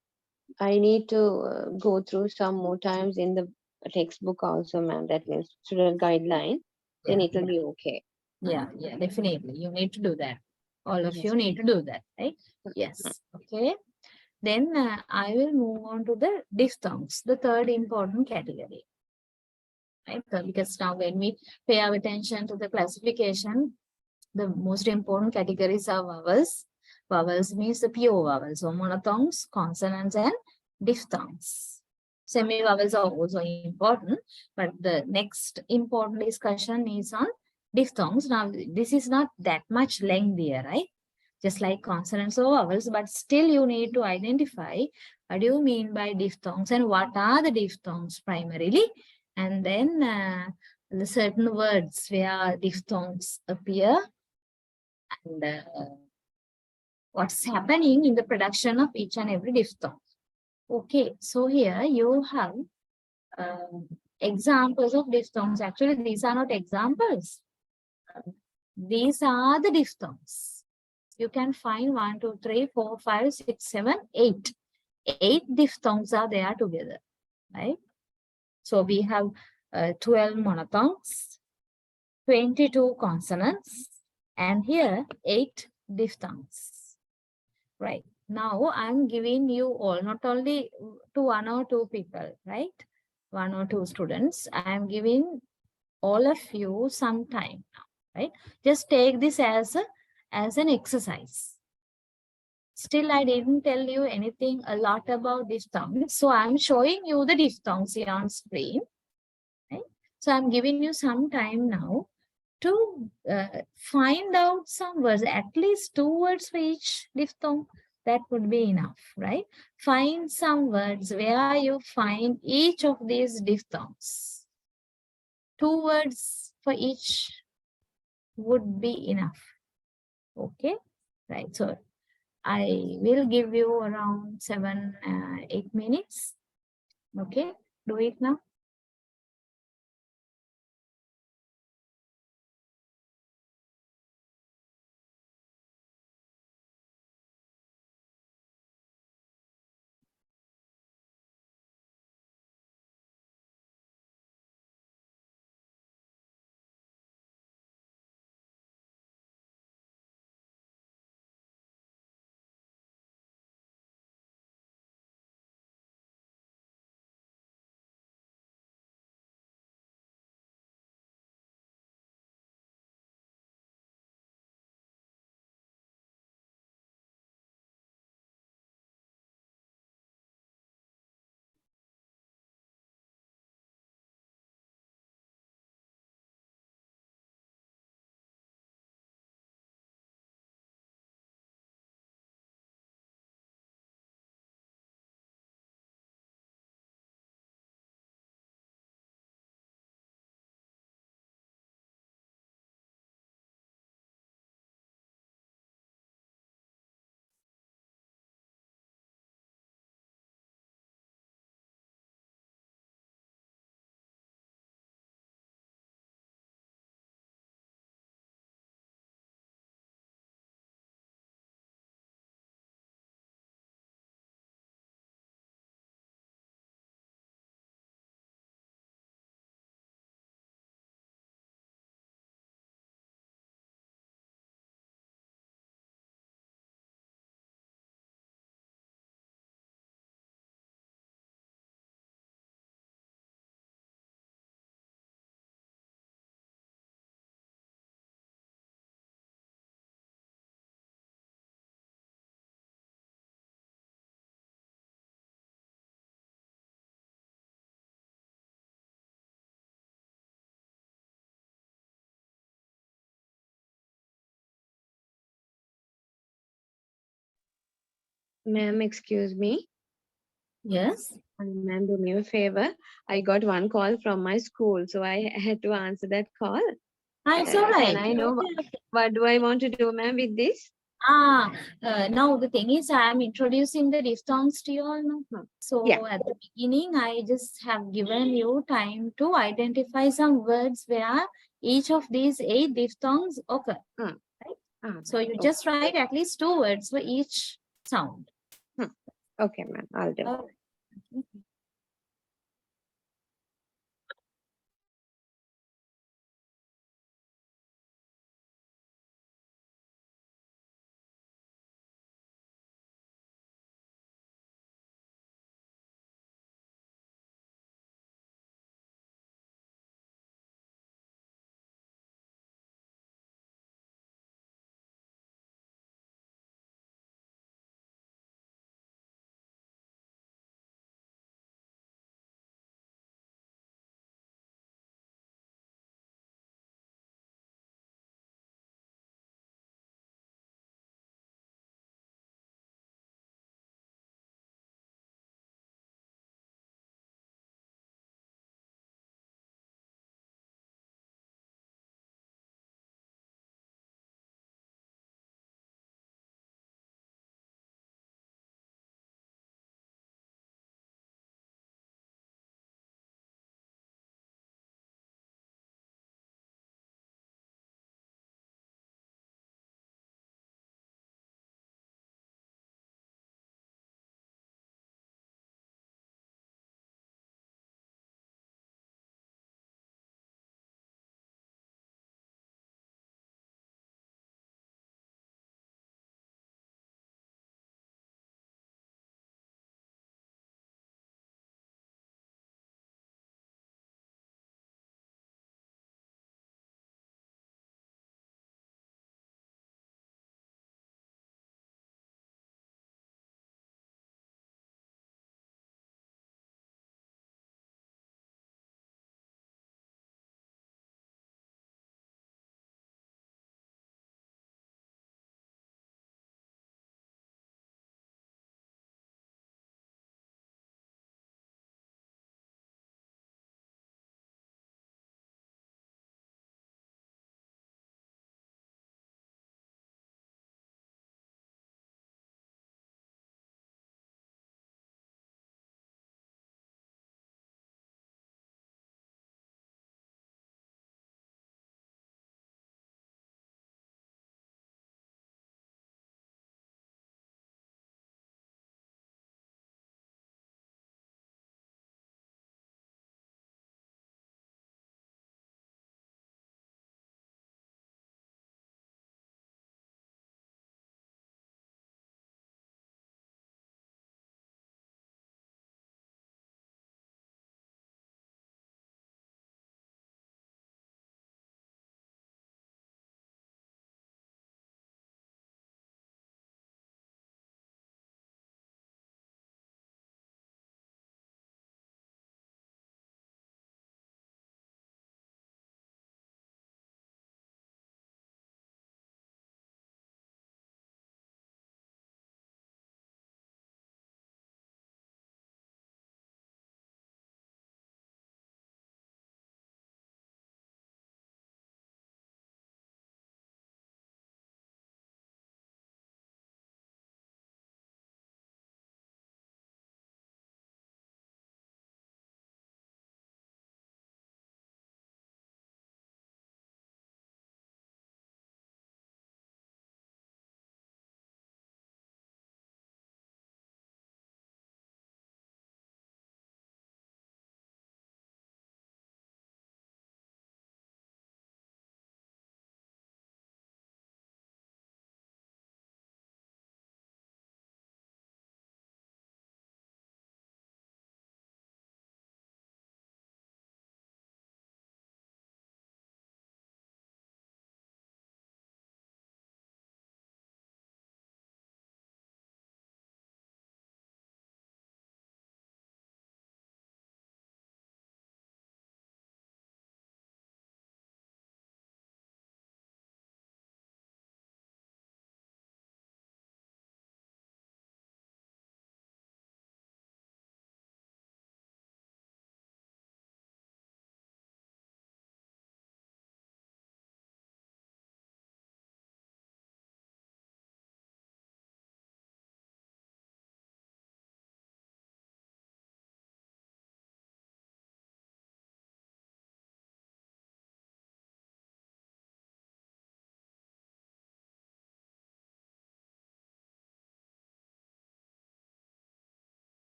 I need to go through some more times in the textbook also, ma'am. That means student guideline. Then it will be okay. Yeah, definitely. You need to do that. All of Yes. you need to do that, right? Yes. Okay. Then I will move on to the diphthongs, the third important category. Right? Because now when we pay our attention to the classification, the most important categories are vowels. Vowels means the pure vowels, so monophthongs, consonants, and diphthongs. Semi-vowels are also important, but the next important discussion is on diphthongs. Now, this is not that much lengthier, right? Just like consonants or vowels, but still you need to identify what do you mean by diphthongs and what are the diphthongs primarily, and then the certain words where diphthongs appear and what's happening in the production of each and every diphthong. Okay, so here you have examples of diphthongs. Actually, these are not examples. These are the diphthongs. You can find 1, 2, 3, 4, 5, 6, 7, 8. 8 diphthongs are there together, right? So we have 12 monophthongs, 22 consonants, and here 8 diphthongs, right? Now I'm giving you all, not only to 1 or 2 people, right? 1 or 2 students. I'm giving all of you some time now, right? Just take this as an exercise. Still, I didn't tell you anything a lot about diphthongs. So I'm showing you the diphthongs here on screen. Right? So I'm giving you some time now to find out some words, at least 2 words for each diphthong. That would be enough, right? Find some words where you find each of these diphthongs. 2 words for each would be enough. Okay, right. So I will give you around 7, 8 minutes. Okay, do it now. Ma'am, excuse me. Yes. Ma'am, do me a favor. I got one call from my school, so I had to answer that call. It's all right. Can I know what do I want to do, ma'am, with this? Now the thing is, I am introducing the diphthongs to you all now. So Yeah. at the beginning, I just have given you time to identify some words where each of these 8 diphthongs occur. Right? So you just write at least 2 words for each sound. Okay, ma'am, I'll do. All right.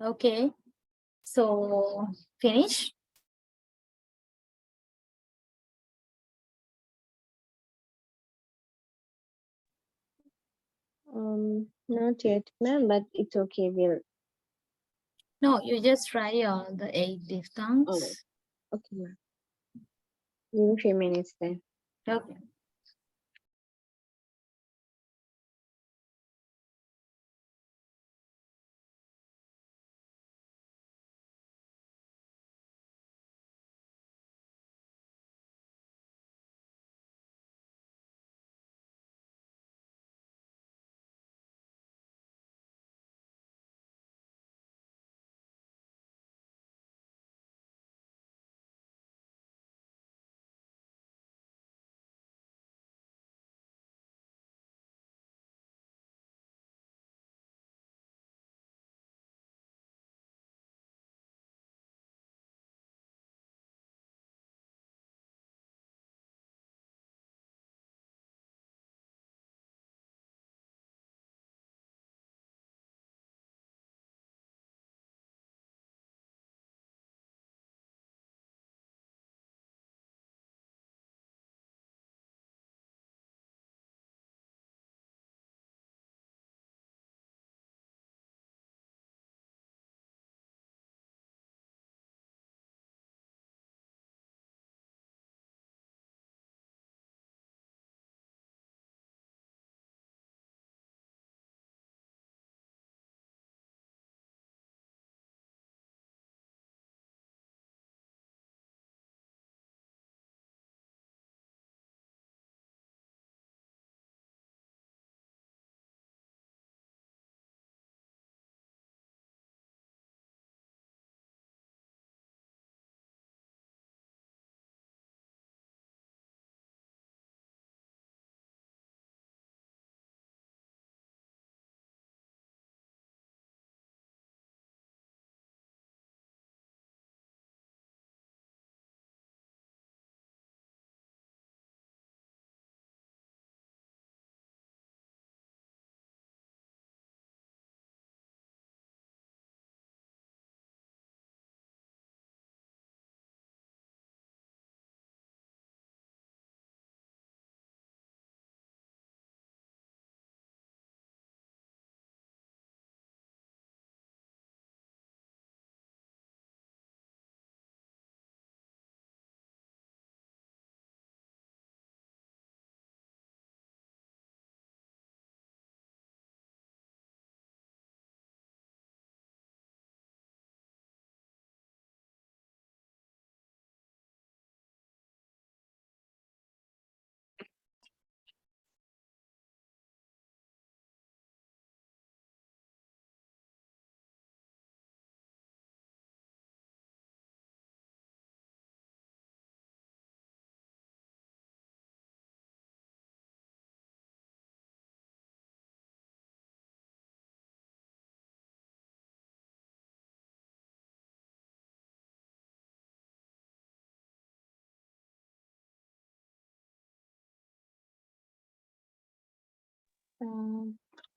Okay. So finish. Not yet, ma'am, but it's okay. We'll. No, you just try all the 8 diphthongs. Okay, ma'am. Give me a few minutes then. Okay.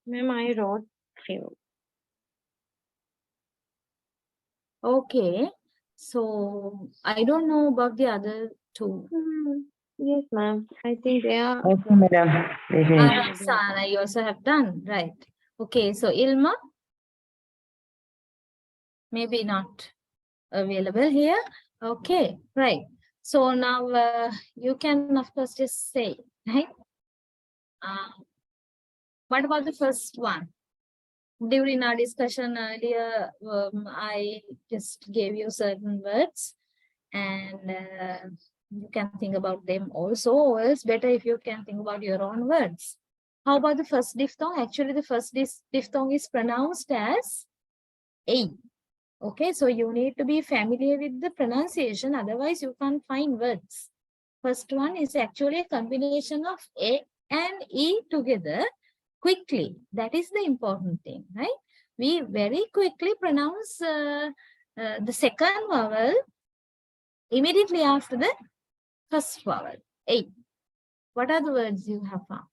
Ma'am, I wrote few. Okay. So I don't know about the other two. Yes, ma'am. I think they are. Okay, madam. They finished. Sana, you also have done, right? Okay, so Ilma, maybe not available here. Okay, right. So now you can, of course, just say, right? What about the first one? During our discussion earlier, I just gave you certain words and you can think about them also, or else better if you can think about your own words. How about the first diphthong? Actually, the first diphthong is pronounced as A. Okay, so you need to be familiar with the pronunciation, otherwise you can't find words. First one is actually a combination of A and E together quickly. That is the important thing, right? We very quickly pronounce the second vowel immediately after the first vowel, A. What are the words you have found?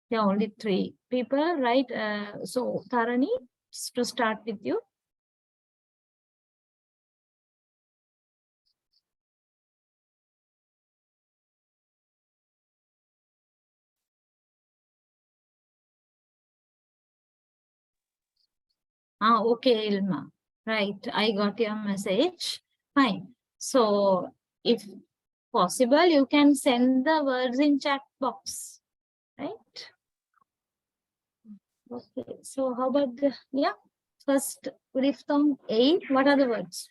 There are only 3 people, right? So Tharani, to start with you? Okay, Ilma. Right, I got your message. Fine. So, if possible, you can send the words in chat box, right? Okay, so how about the, first diphthong A, what are the words?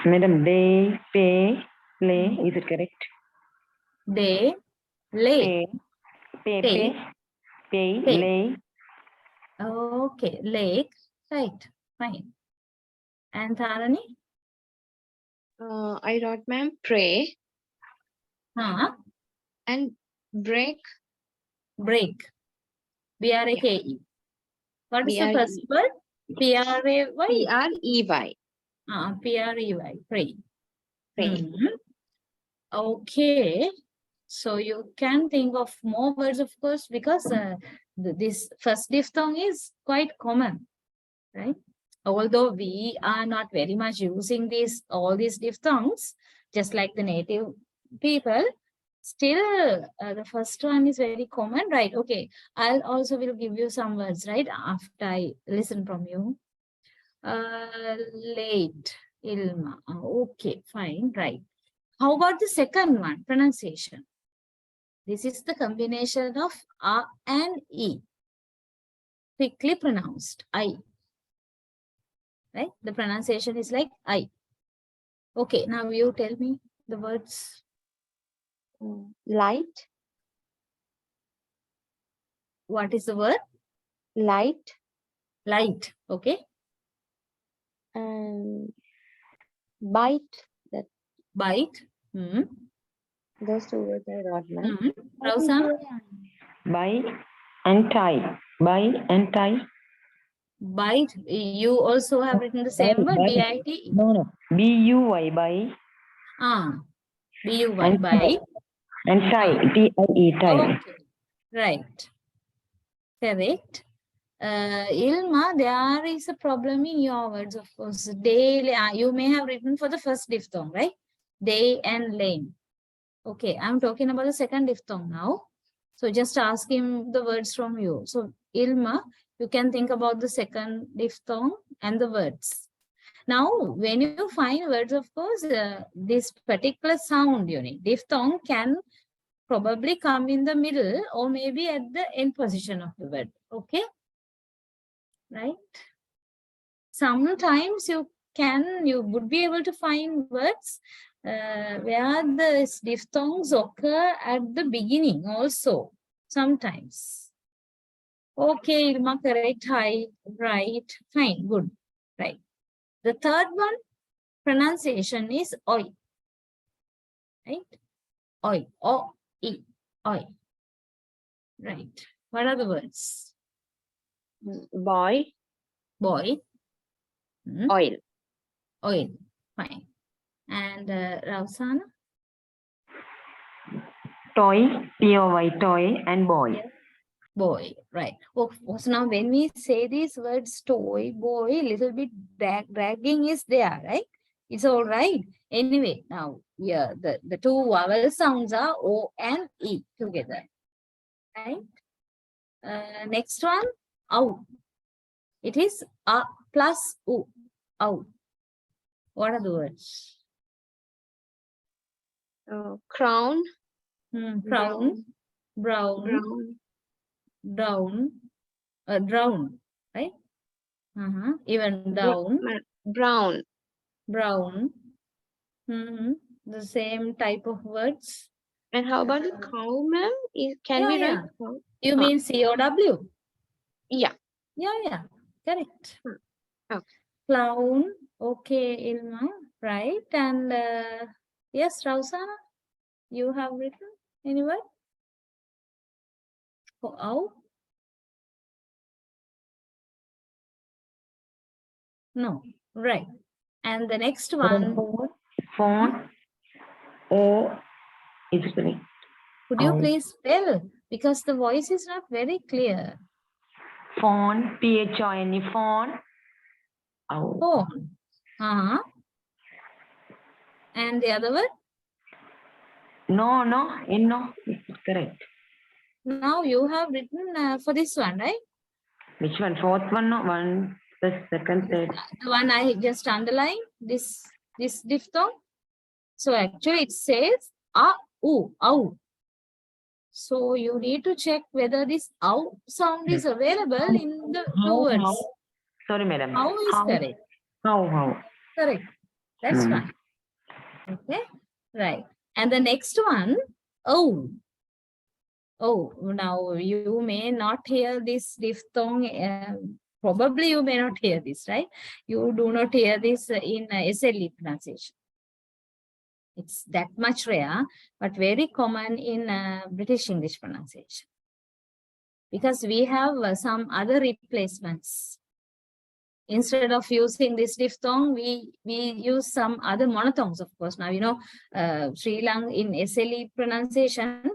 Madam, they, pay, play, is it correct? They, lay, Pay, Pay. lay. Okay, lake, right, fine. And Tharani? I wrote, ma'am, pray and break. Break, B-R-A-K-E. What is the first word? P-R-A-Y? P-R-E-Y. P-R-E-Y, pray. Pray. Okay, so you can think of more words, of course, because this first diphthong is quite common, right? Although we are not very much using all these diphthongs, just like the native people, still the first one is very common, right? Okay, I'll also will give you some words, right, after I listen from you. Late, Ilma. Okay, fine, right. How about the second one, pronunciation? This is the combination of A and E. Quickly pronounced, I. Right? The pronunciation is like I. Okay, now you tell me the words. Light. What is the word? Light. Light, okay. And bite. Bite. Those two words I wrote, ma'am. Rausan? Buy and tie. Buy and tie. Bite. You also have written the same word, B-I-T. No. B-U-Y, buy. B-U-Y, And bite. And tie, T-I-E, tie. Okay, right. Correct. Ilma, there is a problem in your words, of course. Daily, you may have written for the first diphthong, right? Day and lane. Okay, I'm talking about the second diphthong now. So just ask him the words from you. So Ilma, you can think about the second diphthong and the words. Now, when you find words, of course, this particular sound unit, diphthong, can probably come in the middle or maybe at the end position of the word. Okay? Right? Sometimes you would be able to find words where the diphthongs occur at the beginning also, sometimes. Okay, Ilma, correct, hi, right, fine, good, right. The third one, pronunciation is oi, right? Oi, O-I, oi, right. What are the words? Boy. Boy. Oil. Oil, fine. And Rausana? Toy, T-O-Y, toy and boy. Yes. Boy, right. Oh, so now when we say these words, toy, boy, little bit dragging is there, right? It's all right. Anyway, now, yeah, the two vowel sounds are O and E together, right? Next one, out. It is A plus U, out. What are the words? Crown. Crown, brown, down, drown, right? Even down, Brown. The same type of words. And how about the cow, ma'am? Can we write cow? You mean C-O-W? Yeah. Yeah, correct. Okay. Clown, okay, Ilma, right? And yes, Rausana, you have written any word? For owl? No, right. And the next one. Phone. O is correct. Could you please spell? Because the voice is not very clear. phone, phone, phone. Oh. Phone. And the other word? No, no, it's correct. Now you have written for this one, right? Which one? Fourth one, no? One, the second, third. The one I just underlined, this diphthong. So actually it says au. So you need to check whether this au sound is available in the two words. How? Sorry, madam. How is correct? How? Correct. That's fine. Okay, right. And the next one, oh. Oh, now you may not hear this diphthong. Probably you may not hear this, right? You do not hear this in SLE pronunciation. It's that much rare, but very common in British English pronunciation. Because we have some other replacements. Instead of using this diphthong, we use some other monothongs, of course. Now, you know, Sri Lanka in SLE pronunciation,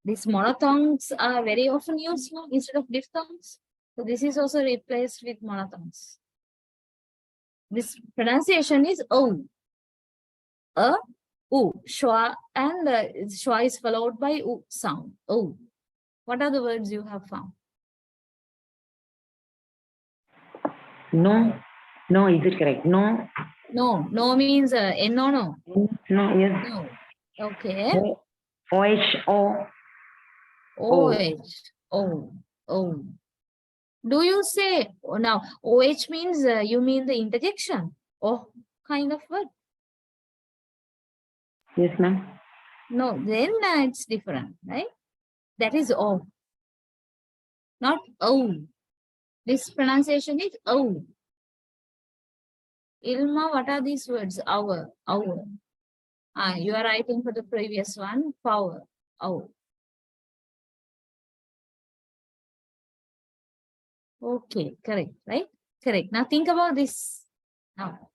these monothongs are very often used now instead of diphthongs. So this is also replaced with monothongs. This pronunciation is O, U, schwa, and schwa is followed by U sound, O. What are the words you have found? No, is it correct? No. No means no. No, yes. No. Okay. O. Do you say now OH means you mean the interjection? Oh, kind of word. Yes, ma'am. No, then it's different, right? That is O. Not O. This pronunciation is O. Ilma, what are these words? Our. You are writing for the previous one. Power. Oh. Okay, correct, right? Correct. Now think about this. Now,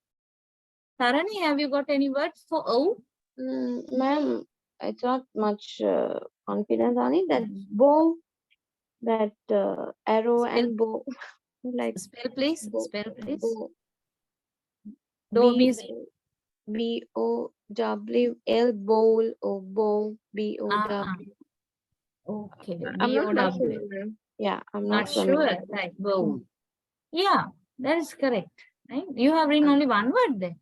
Tarani, have you got any words for O? Ma'am, it's not much confidence on it. That bow, that arrow and bow. Like Spell, please. bow, Spell, please. bow. Do means B-O-W-L, bowl or bow, B-O-W. Okay, I'm not B-O-W. sure. Yeah, I'm Not sure, right? Bow. Yeah, that is correct. Right? You have written only one word there.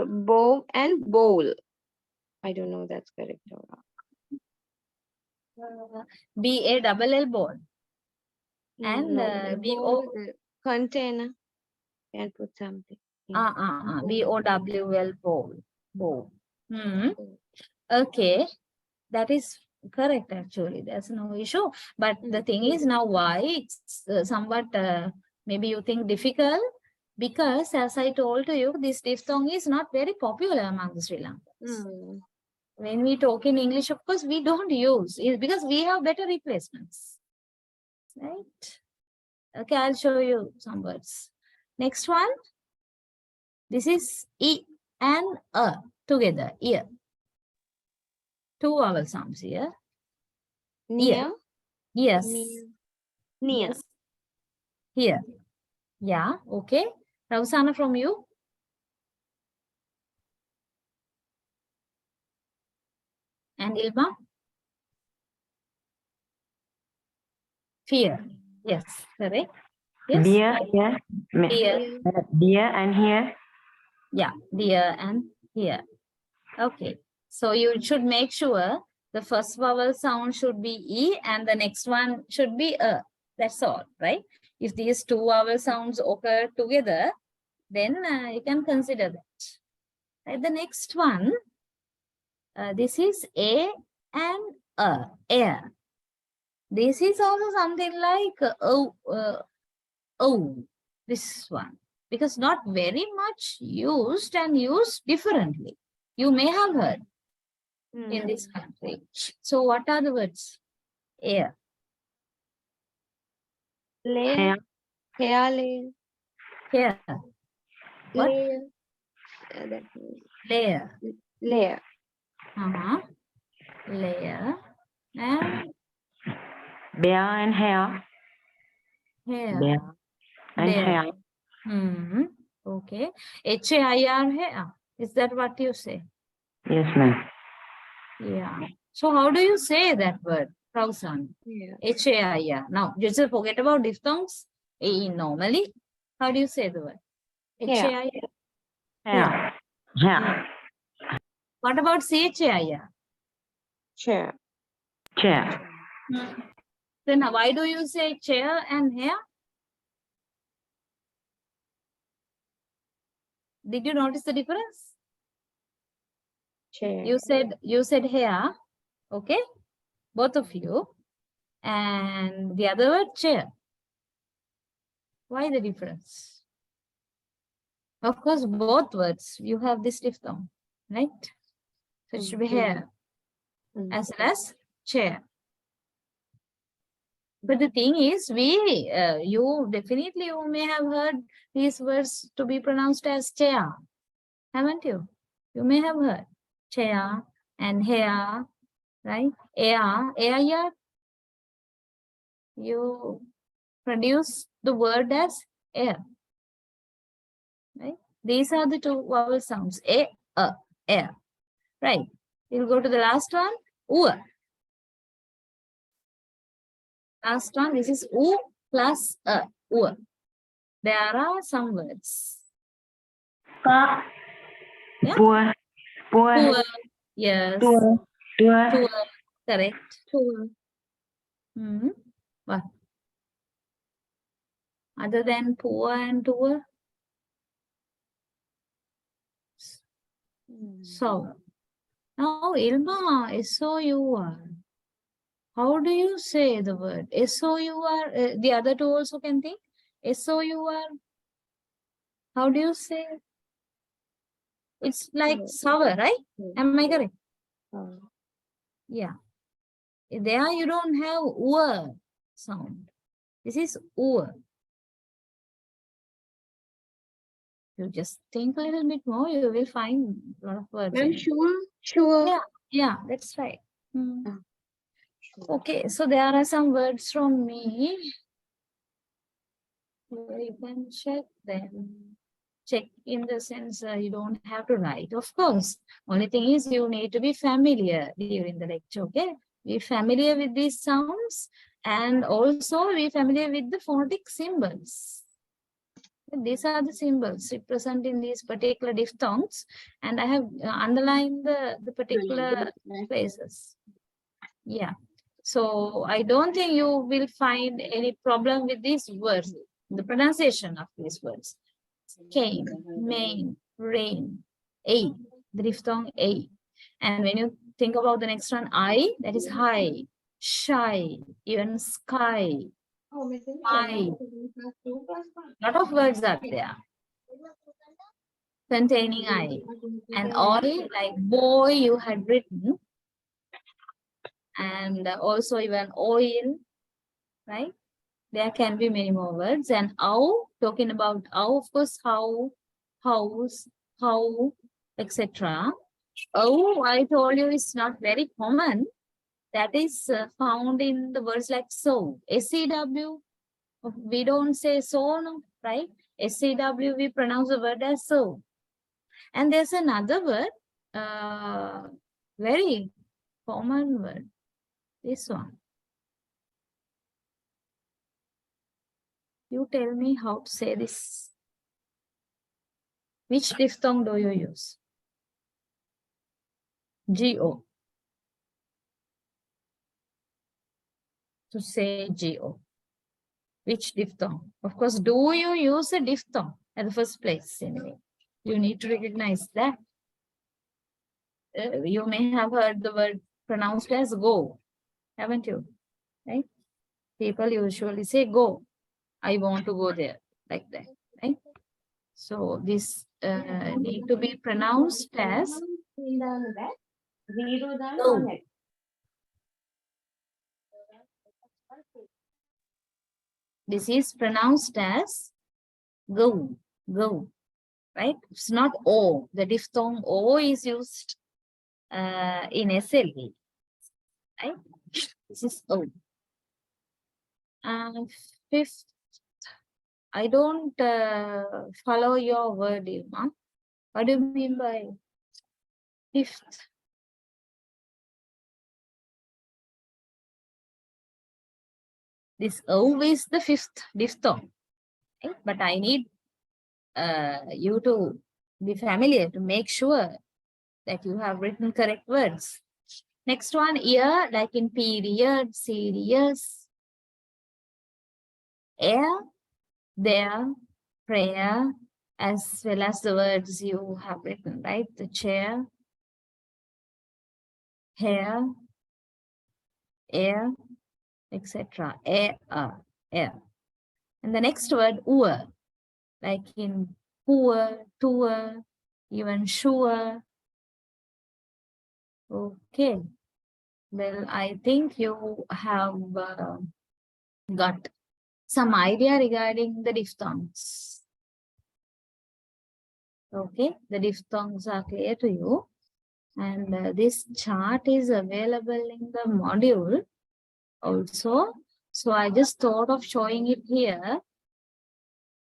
Bow and bowl. I don't know that's correct or not. B-A-double-L bowl. And B-O. Container. Can put something. B-O-W-L bowl. Bowl. Okay, that is correct actually. There's no issue. But the thing is now why it's somewhat maybe you think difficult, because as I told to you, this diphthong is not very popular among the Sri Lankans. When we talk in English, of course, we don't use it because we have better replacements. Right? Okay, I'll show you some words. Next one. This is E and A together. Ear. Two vowel sounds here. Near? Yes. Near. Yes. Here. Yeah, okay. Ravsana, from you. And Ilma? Fear. Yes, correct. Yes. Dear, yeah. Dear and here. Yeah, dear and here. Okay. So you should make sure the first vowel sound should be E and the next one should be A. That's all, right? If these two vowel sounds occur together, then you can consider that. Right? The next one, this is A and A, air. This is also something like this one, because not very much used and used differently. You may have heard in this country. So what are the words? Air. Layer. Hair layer. Hair. What? Layer. Layer. Layer. Layer. And bear and hair. Hair. There. And There. hair. Okay. H-A-I-R, hair. Is that what you say? Yes, ma'am. Yeah. So how do you say that word, Rausan? Yeah. H-A-I-R. Now, just forget about diphthongs. Normally, how do you say the word? Hair. H-A-I-R. Hair. Hair. What about C-H-A-I-R? Chair. Chair. Then why do you say chair and hair? Did you notice the difference? Chair. You said hair, okay? Both of you. And the other word chair. Why the difference? Of course, both words, you have this diphthong, right? So it should be hair as well as chair. But the thing is, you may have heard these words to be pronounced as chair, haven't you? You may have heard chair and hair, right? Air. You produce the word as air, right? These are the two vowel sounds, air, right? We'll go to the last one, Last one, this is u plus u. There are some words. Có. Yeah. Poor. Poor. Yes. Poor. Poor. Correct. Poor. What? Other than poor and tour? So, now Ilma, S-O-U-R. How do you say the word? S-O-U-R, the other two also can think. S-O-U-R. How do you say? It's like sour, right? Am I correct? Yeah. There you don't have U sound. This is U. You just think a little bit more, you will find a lot of words. Ma'am, sure. Yeah, that's right. Okay, so there are some words from me. You can check them. Check in the sense you don't have to write, of course. Only thing is you need to be familiar during the lecture, okay? Be familiar with these sounds and also be familiar with the phonetic symbols. These are the symbols representing these particular diphthongs, and I have underlined the particular places. Yeah. So I don't think you will find any problem with these words, the pronunciation of these words. Came, main, rain, a, the diphthong a. And when you think about the next one, I, that is high, shy, even sky. I. Lot of words are there containing I. And oil, like boy, you had written. And also even oil, right? There can be many more words. And ow, talking about ow, of course, how, house, how, etc. Oh, I told you it's not very common. That is found in the words like so. S-E-W, we don't say so, no, right? S-E-W, we pronounce the word as so. And there's another word, very common word, this one. You tell me how to say this. Which diphthong do you use? G-O. To say G-O. Which diphthong? Of course, do you use a diphthong at the first place anyway? You need to recognize that. You may have heard the word pronounced as go, haven't you? Right? People usually say go. I want to go there, like that, right? So this need to be pronounced as go. This is pronounced as go, right? It's not O. The diphthong O is used in SLE, right? This is O. Fifth I don't follow your word, Ilma. What do you mean by fifth? This always the fifth diphthong. Okay? But I need you to be familiar to make sure that you have written correct words. Next one, year, like in period, serious, air, there, prayer, as well as the words you have written, right? The chair, hair, air, etc. Air, air. And the next word, ur, like in poor, tour, even sure. Okay. Well, I think you have got some idea regarding the diphthongs. Okay, the diphthongs are clear to you. And this chart is available in the module also. So I just thought of showing it here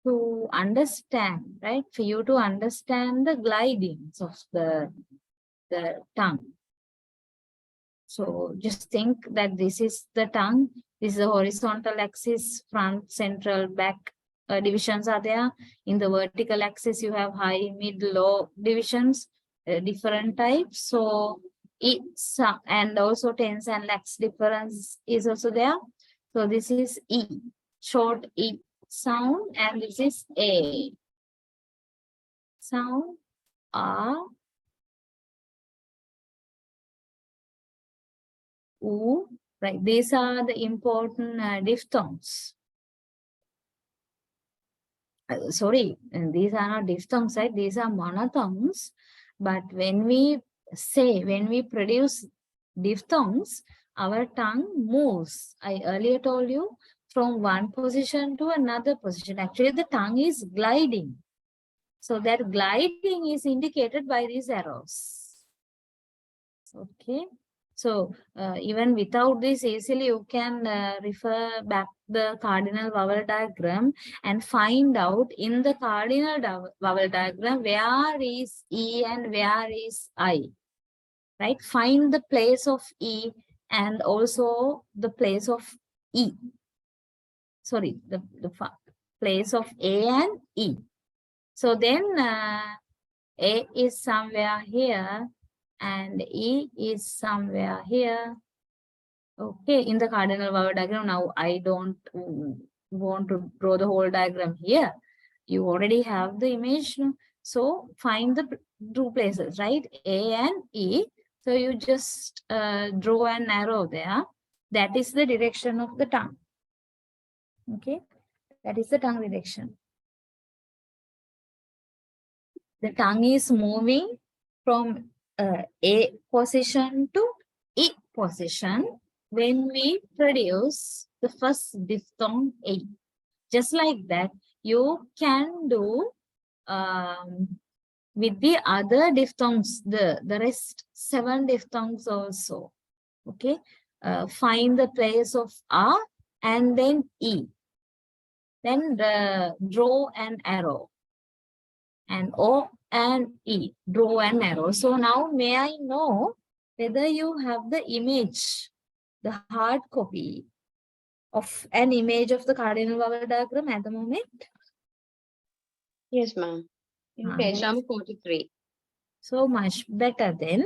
to understand, right? For you to understand the glidings of the tongue. So just think that this is the tongue. This is the horizontal axis, front, central, back divisions are there. In the vertical axis, you have high, mid, low divisions, different types. So it's, and also tense and lax difference is also there. So this is E, short E sound, and this is A sound, R, U, right? These are the important diphthongs. Sorry, these are not diphthongs, right? These are monothongs. But when we produce diphthongs, our tongue moves. I earlier told you from one position to another position. Actually, the tongue is gliding. So that gliding is indicated by these arrows. Okay. So even without this easily, you can refer back the cardinal vowel diagram and find out in the cardinal vowel diagram where is E and where is I. Right? Find the place of E and also the place of E. Sorry, the place of A and E. So then A is somewhere here and E is somewhere here. Okay, in the cardinal vowel diagram. Now I don't want to draw the whole diagram here. You already have the image. So find the two places, right? A and E. So you just draw an arrow there. That is the direction of the tongue. Okay, that is the tongue direction. The tongue is moving from A position to E position when we produce the first diphthong A. Just like that, you can do with the other diphthongs, the rest 7 diphthongs also. Okay, find the place of R and then E. Then draw an arrow. And O and E, draw an arrow. So now may I know whether you have the image, the hard copy of an image of the cardinal vowel diagram at the moment? Yes, ma'am. In page number 43. So much better then.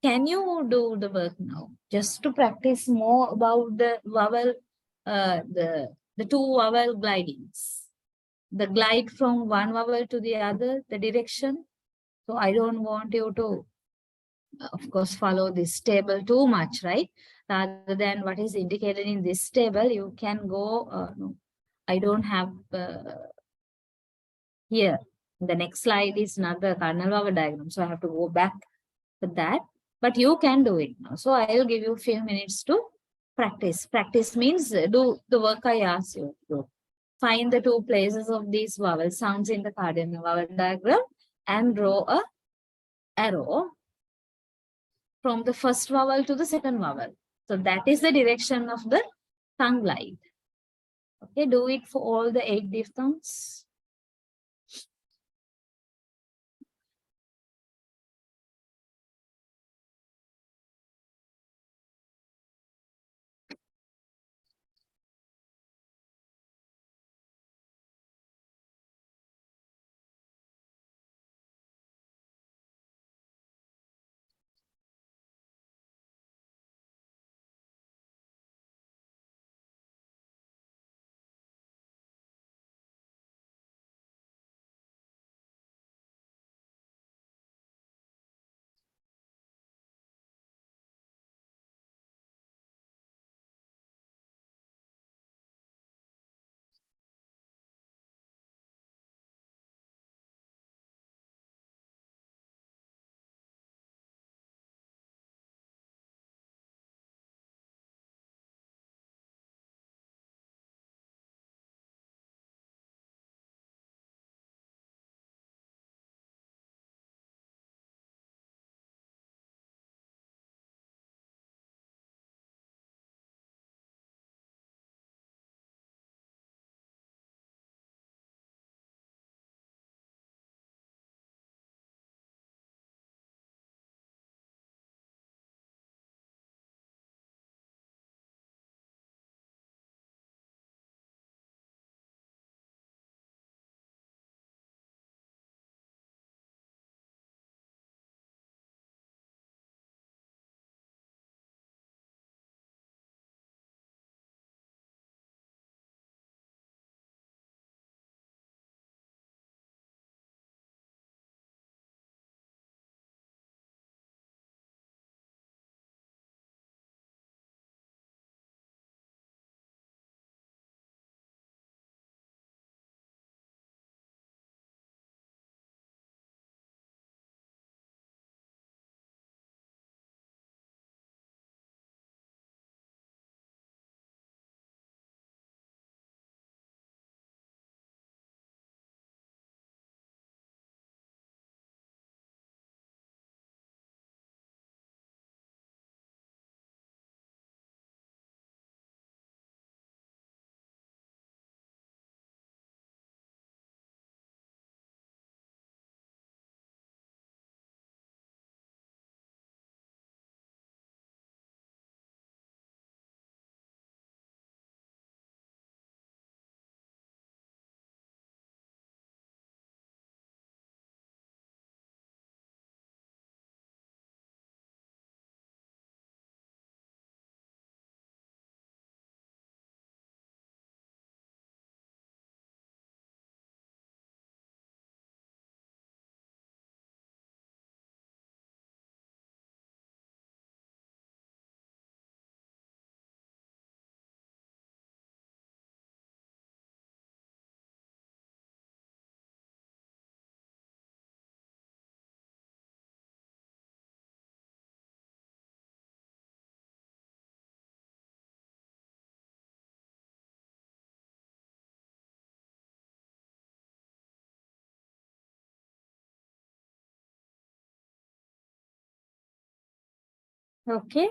Can you do the work now? Just to practice more about the vowel, the two vowel glidings. The glide from one vowel to the other, the direction. So I don't want you to, of course, follow this table too much, right? Rather than what is indicated in this table, you can go, no, I don't have here. The next slide is not the cardinal vowel diagram. So I have to go back to that, but you can do it now. So I'll give you a few minutes to practice. Practice means do the work I asked you to do. Find the two places of these vowel sounds in the cardinal vowel diagram and draw a arrow from the first vowel to the second vowel. So that is the direction of the tongue glide. Okay, do it for all the 8 diphthongs. Okay.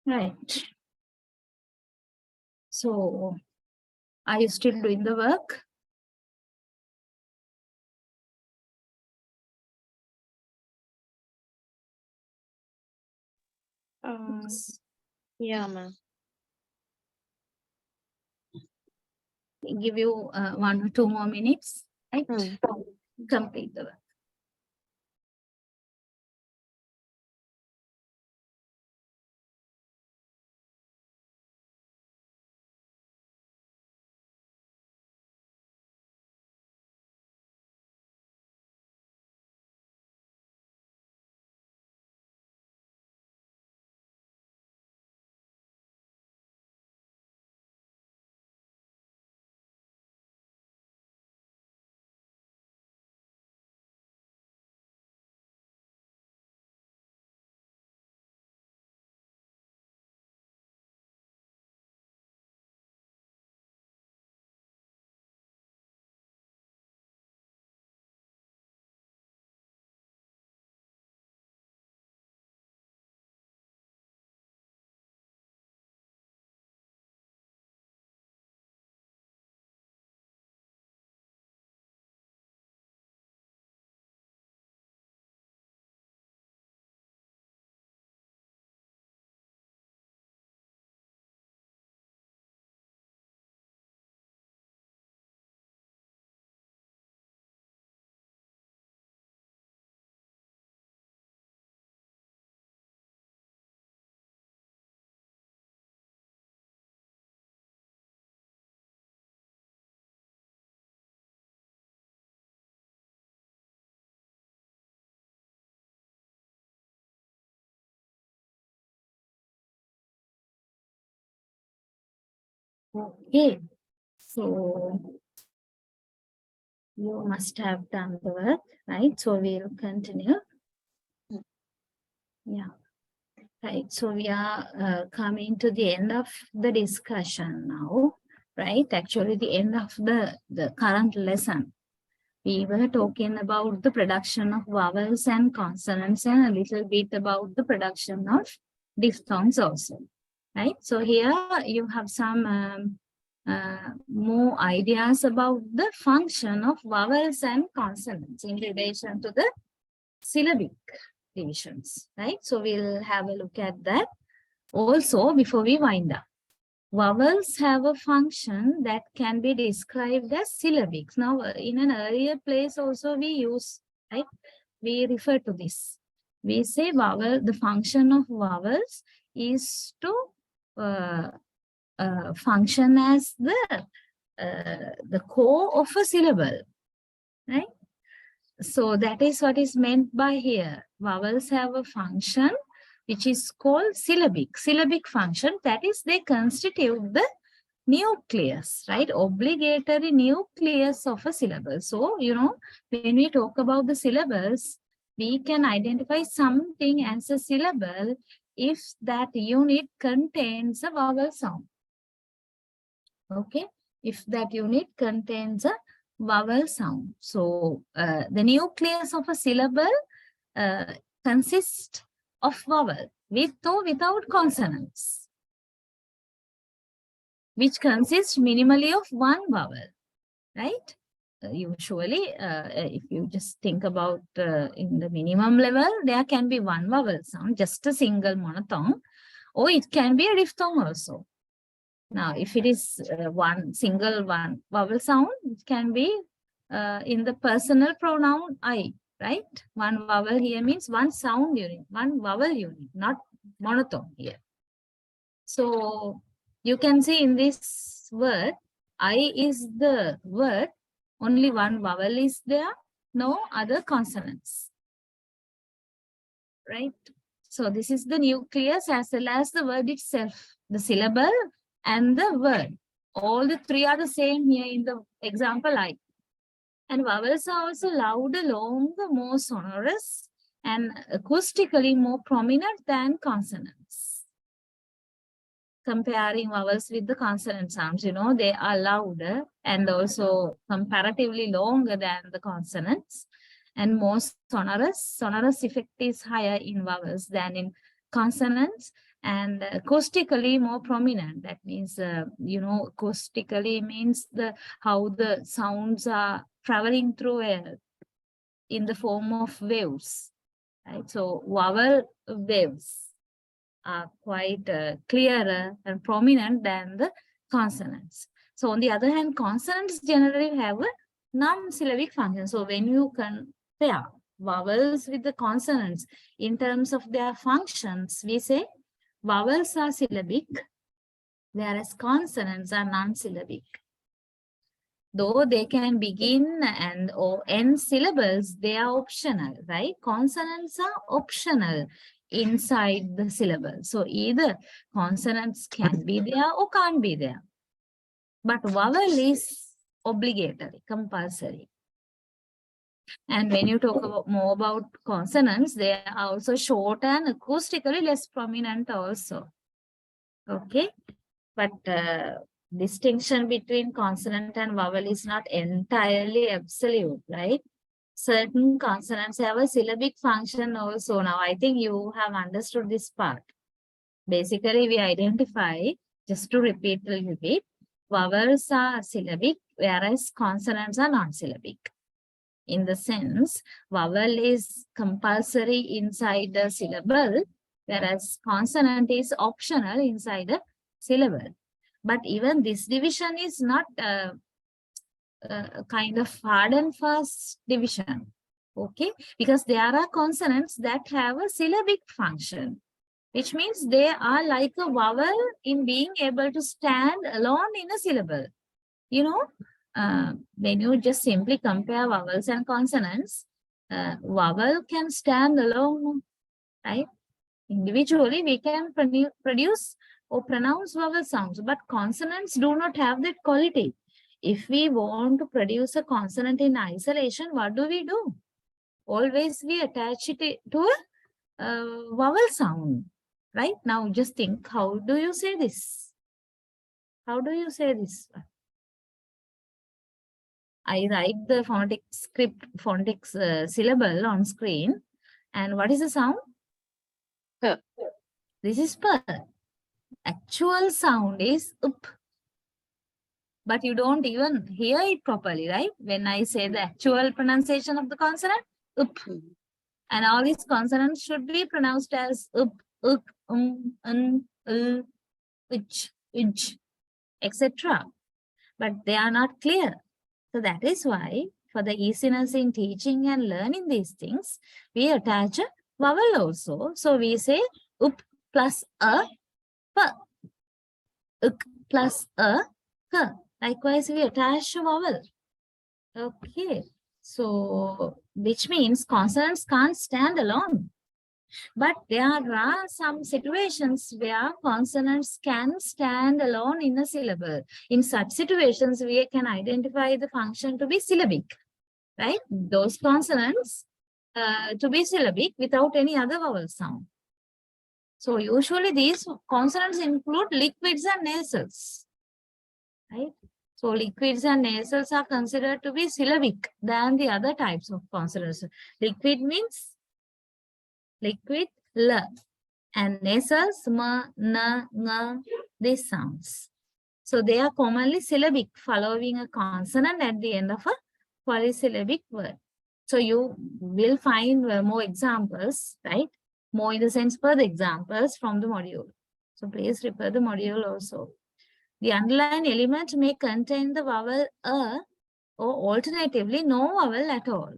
Right. So, are you still doing the work? Yeah, ma'am. Give you 1 or 2 more minutes, right? Complete the work. Okay, so you must have done the work, right? So we'll continue. Yeah. Right, so we are coming to the end of the discussion now, right? Actually, the end of the current lesson. We were talking about the production of vowels and consonants and a little bit about the production of diphthongs also, right? So here you have some more ideas about the function of vowels and consonants in relation to the syllabic divisions, right? So we'll have a look at that. Also, before we wind up, vowels have a function that can be described as syllabics. Now, in an earlier place also we use, right? We refer to this. We say vowel, the function of vowels is to function as the core of a syllable, right? So that is what is meant by here. Vowels have a function which is called syllabic function. That is, they constitute the nucleus, right? Obligatory nucleus of a syllable. So, you know, when we talk about the syllables, we can identify something as a syllable if that unit contains a vowel sound. Okay, if that unit contains a vowel sound. So the nucleus of a syllable consists of vowel with or without consonants, which consists minimally of one vowel, right? Usually, if you just think about in the minimum level, there can be one vowel sound, just a single monophthong, or it can be a diphthong also. Now, if it is one vowel sound, it can be in the personal pronoun I, right? One vowel here means one sound unit, one vowel unit, not monophthong here. So you can see in this word, I is the word, only one vowel is there, no other consonants, right? So this is the nucleus as well as the word itself, the syllable and the word. All the three are the same here in the example I. And vowels are also louder, longer, more sonorous, and acoustically more prominent than consonants. Comparing vowels with the consonant sounds, you know, they are louder and also comparatively longer than the consonants and more sonorous. Sonorous effect is higher in vowels than in consonants, and acoustically more prominent. That means, you know, acoustically means how the sounds are traveling through air in the form of waves, right? So vowel waves are quite clearer and prominent than the consonants. So on the other hand, consonants generally have a non-syllabic function. So when you compare vowels with the consonants in terms of their functions, we say vowels are syllabic, whereas consonants are non-syllabic. Though they can begin and or end syllables, they are optional, right? Consonants are optional inside the syllable. So either consonants can be there or can't be there. But vowel is obligatory, compulsory. And when you talk more about consonants, they are also short and acoustically less prominent also. Okay, but distinction between consonant and vowel is not entirely absolute, right? Certain consonants have a syllabic function also. Now, I think you have understood this part. Basically, we identify, just to repeat a little bit, vowels are syllabic, whereas consonants are non-syllabic. In the sense, vowel is compulsory inside the syllable, whereas consonant is optional inside a syllable. But even this division is not a kind of hard and fast division, okay? Because there are consonants that have a syllabic function, which means they are like a vowel in being able to stand alone in a syllable. You know, when you just simply compare vowels and consonants, vowel can stand alone, right? Individually, we can produce or pronounce vowel sounds, but consonants do not have that quality. If we want to produce a consonant in isolation, what do? Always we attach it to a vowel sound, right? Now just think, how do you say this? How do you say this? I write the phonetic script, phonetic syllable on screen. And what is the sound? P. This is P. Actual sound is up. But you don't even hear it properly, right? When I say the actual pronunciation of the consonant, up. And all these consonants should be pronounced as up, uk, which, etc. But they are not clear. So that is why, for the easiness in teaching and learning these things, we attach a vowel also. So we say up plus a, p, uk plus a, k. Likewise, we attach a vowel. Okay. So, which means consonants can't stand alone. But there are some situations where consonants can stand alone in a syllable. In such situations, we can identify the function to be syllabic, right? Those consonants to be syllabic without any other vowel sound. So usually these consonants include liquids and nasals, right? So liquids and nasals are considered to be syllabic than the other types of consonants. Liquid means liquid, l, and nasals, m, n, ng, these sounds. So they are commonly syllabic, following a consonant at the end of a polysyllabic word. So you will find more examples, right? More in the sense further examples from the module. So please refer the module also. The underlying element may contain the vowel a, or alternatively no vowel at all.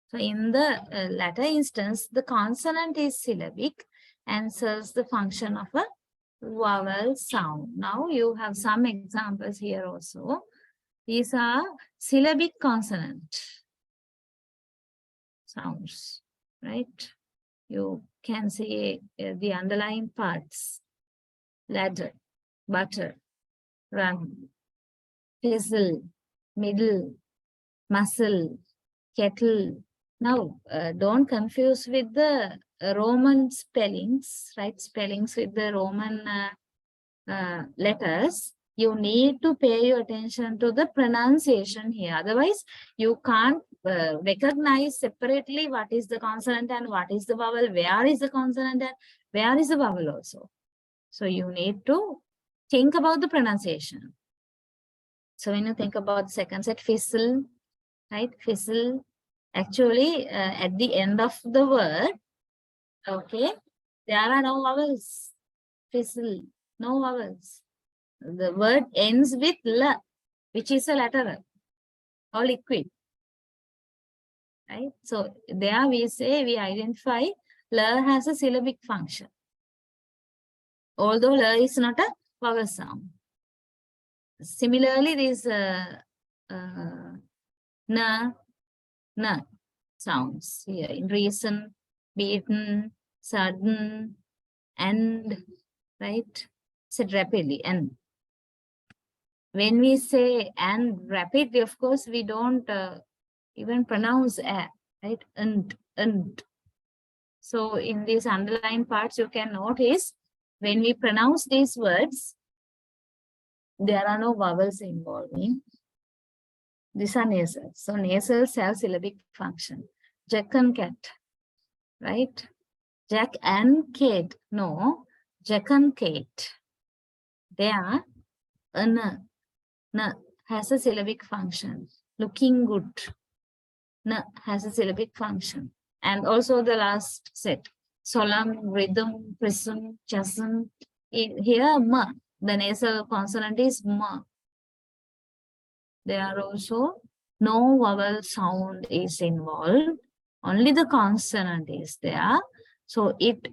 So in the latter instance, the consonant is syllabic and serves the function of a vowel sound. Now you have some examples here also. These are syllabic consonant sounds, right? You can see the underlying parts: ladder, butter, run, fizzle, middle, muscle, kettle. Now, don't confuse with the Roman spellings, right? Spellings with the Roman letters. You need to pay your attention to the pronunciation here. Otherwise, you can't recognize separately what is the consonant and what is the vowel, where is the consonant and where is the vowel also. So you need to think about the pronunciation. So when you think about the second set, fizzle, right? Fizzle. Actually, at the end of the word, okay, there are no vowels. Fizzle, no vowels. The word ends with l, which is a lateral or liquid, right? So there we say, we identify l has a syllabic function, although l is not a vowel sound. Similarly, this na sounds here in recent, beaten, sudden, and, right? Said rapidly. And when we say and rapidly, of course, we don't even pronounce a, right? And. So in these underlying parts, you can notice when we pronounce these words, there are no vowels involving. These are nasals. So nasals have syllabic function. Jack and cat, right? Jack and Kate. No, Jack and Kate. They are n has a syllabic function. Looking good. N has a syllabic function. And also the last set. Solemn, rhythm, prism, chasm. Here, m. The nasal consonant is m. There are also no vowel sound is involved. Only the consonant is there. So it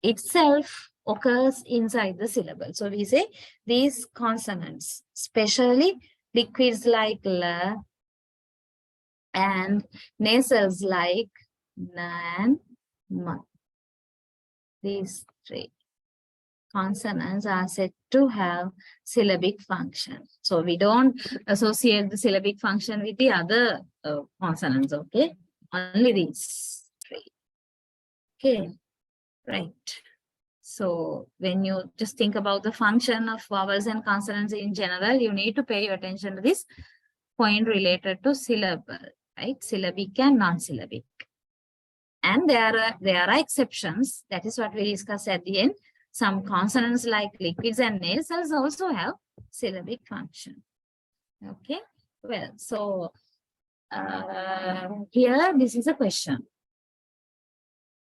itself occurs inside the syllable. So we say these consonants, especially liquids like l and nasals like n and m. These three. consonants are said to have syllabic function. So we don't associate the syllabic function with the other consonants, okay? Only these three. Okay, right. So when you just think about the function of vowels and consonants in general, you need to pay attention to this point related to syllable, right? Syllabic and non-syllabic. And there are exceptions. That is what we discussed at the end. Some consonants like liquids and nasals also have syllabic function. Okay, well, so here this is a question.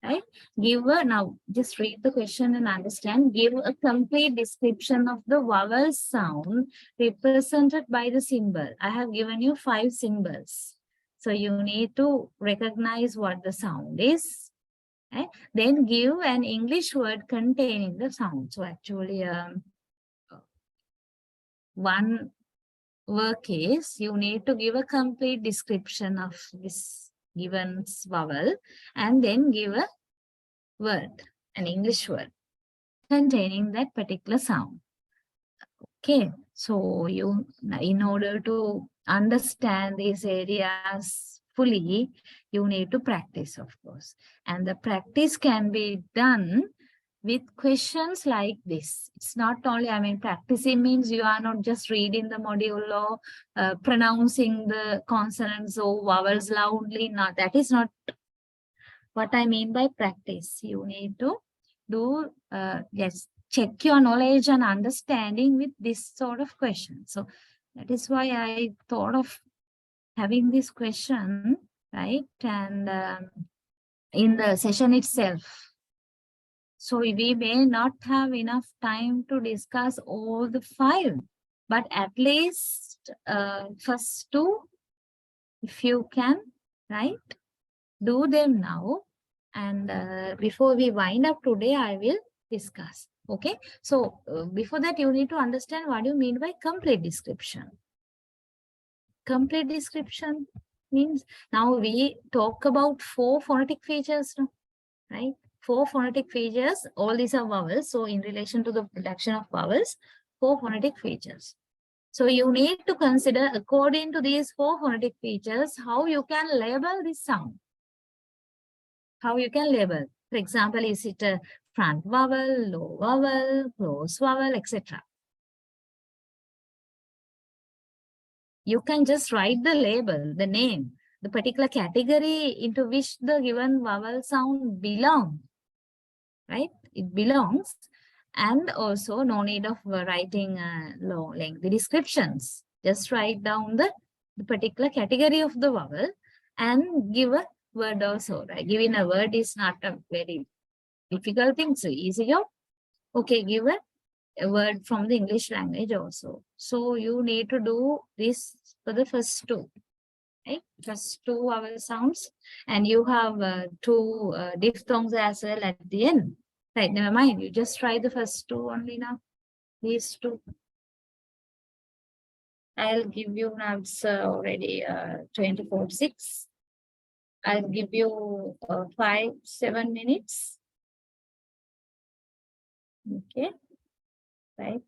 Right? Now just read the question and understand. Give a complete description of the vowel sound represented by the symbol. I have given you 5 symbols. So you need to recognize what the sound is. Right? Then give an English word containing the sound. So actually, one work is you need to give a complete description of this given vowel and then give a word, an English word containing that particular sound. Okay, so you, in order to understand these areas fully, you need to practice, of course. And the practice can be done with questions like this. It's not only, I mean, practicing means you are not just reading the module or pronouncing the consonants or vowels loudly. Not, that is not what I mean by practice. You need to do, yes, check your knowledge and understanding with this sort of question. So that is why I thought of having this question, right? And in the session itself. So we may not have enough time to discuss all the 5, but at least first 2, if you can, right? Do them now. And before we wind up today, I will discuss. Okay. So before that, you need to understand what you mean by complete description. Complete description means now we talk about 4 phonetic features, right? 4 phonetic features, all these are vowels. So in relation to the production of vowels, 4 phonetic features. So you need to consider according to these 4 phonetic features, how you can label this sound. How you can label. For example, is it a front vowel, low vowel, close vowel, etc. You can just write the label, the name, the particular category into which the given vowel sound belongs. Right? It belongs. And also no need of writing long lengthy descriptions. Just write down the particular category of the vowel and give a word also. Right? Giving a word is not a very difficult thing. So easy job. Okay, give a word from the English language also. So you need to do this for the first 2. Right? First 2 vowel sounds. And you have 2 diphthongs as well at the end. Right, never mind. You just try the first 2 only now. These 2. I'll give you now, it's already 24:06. I'll give you 5-7 minutes. Okay, right.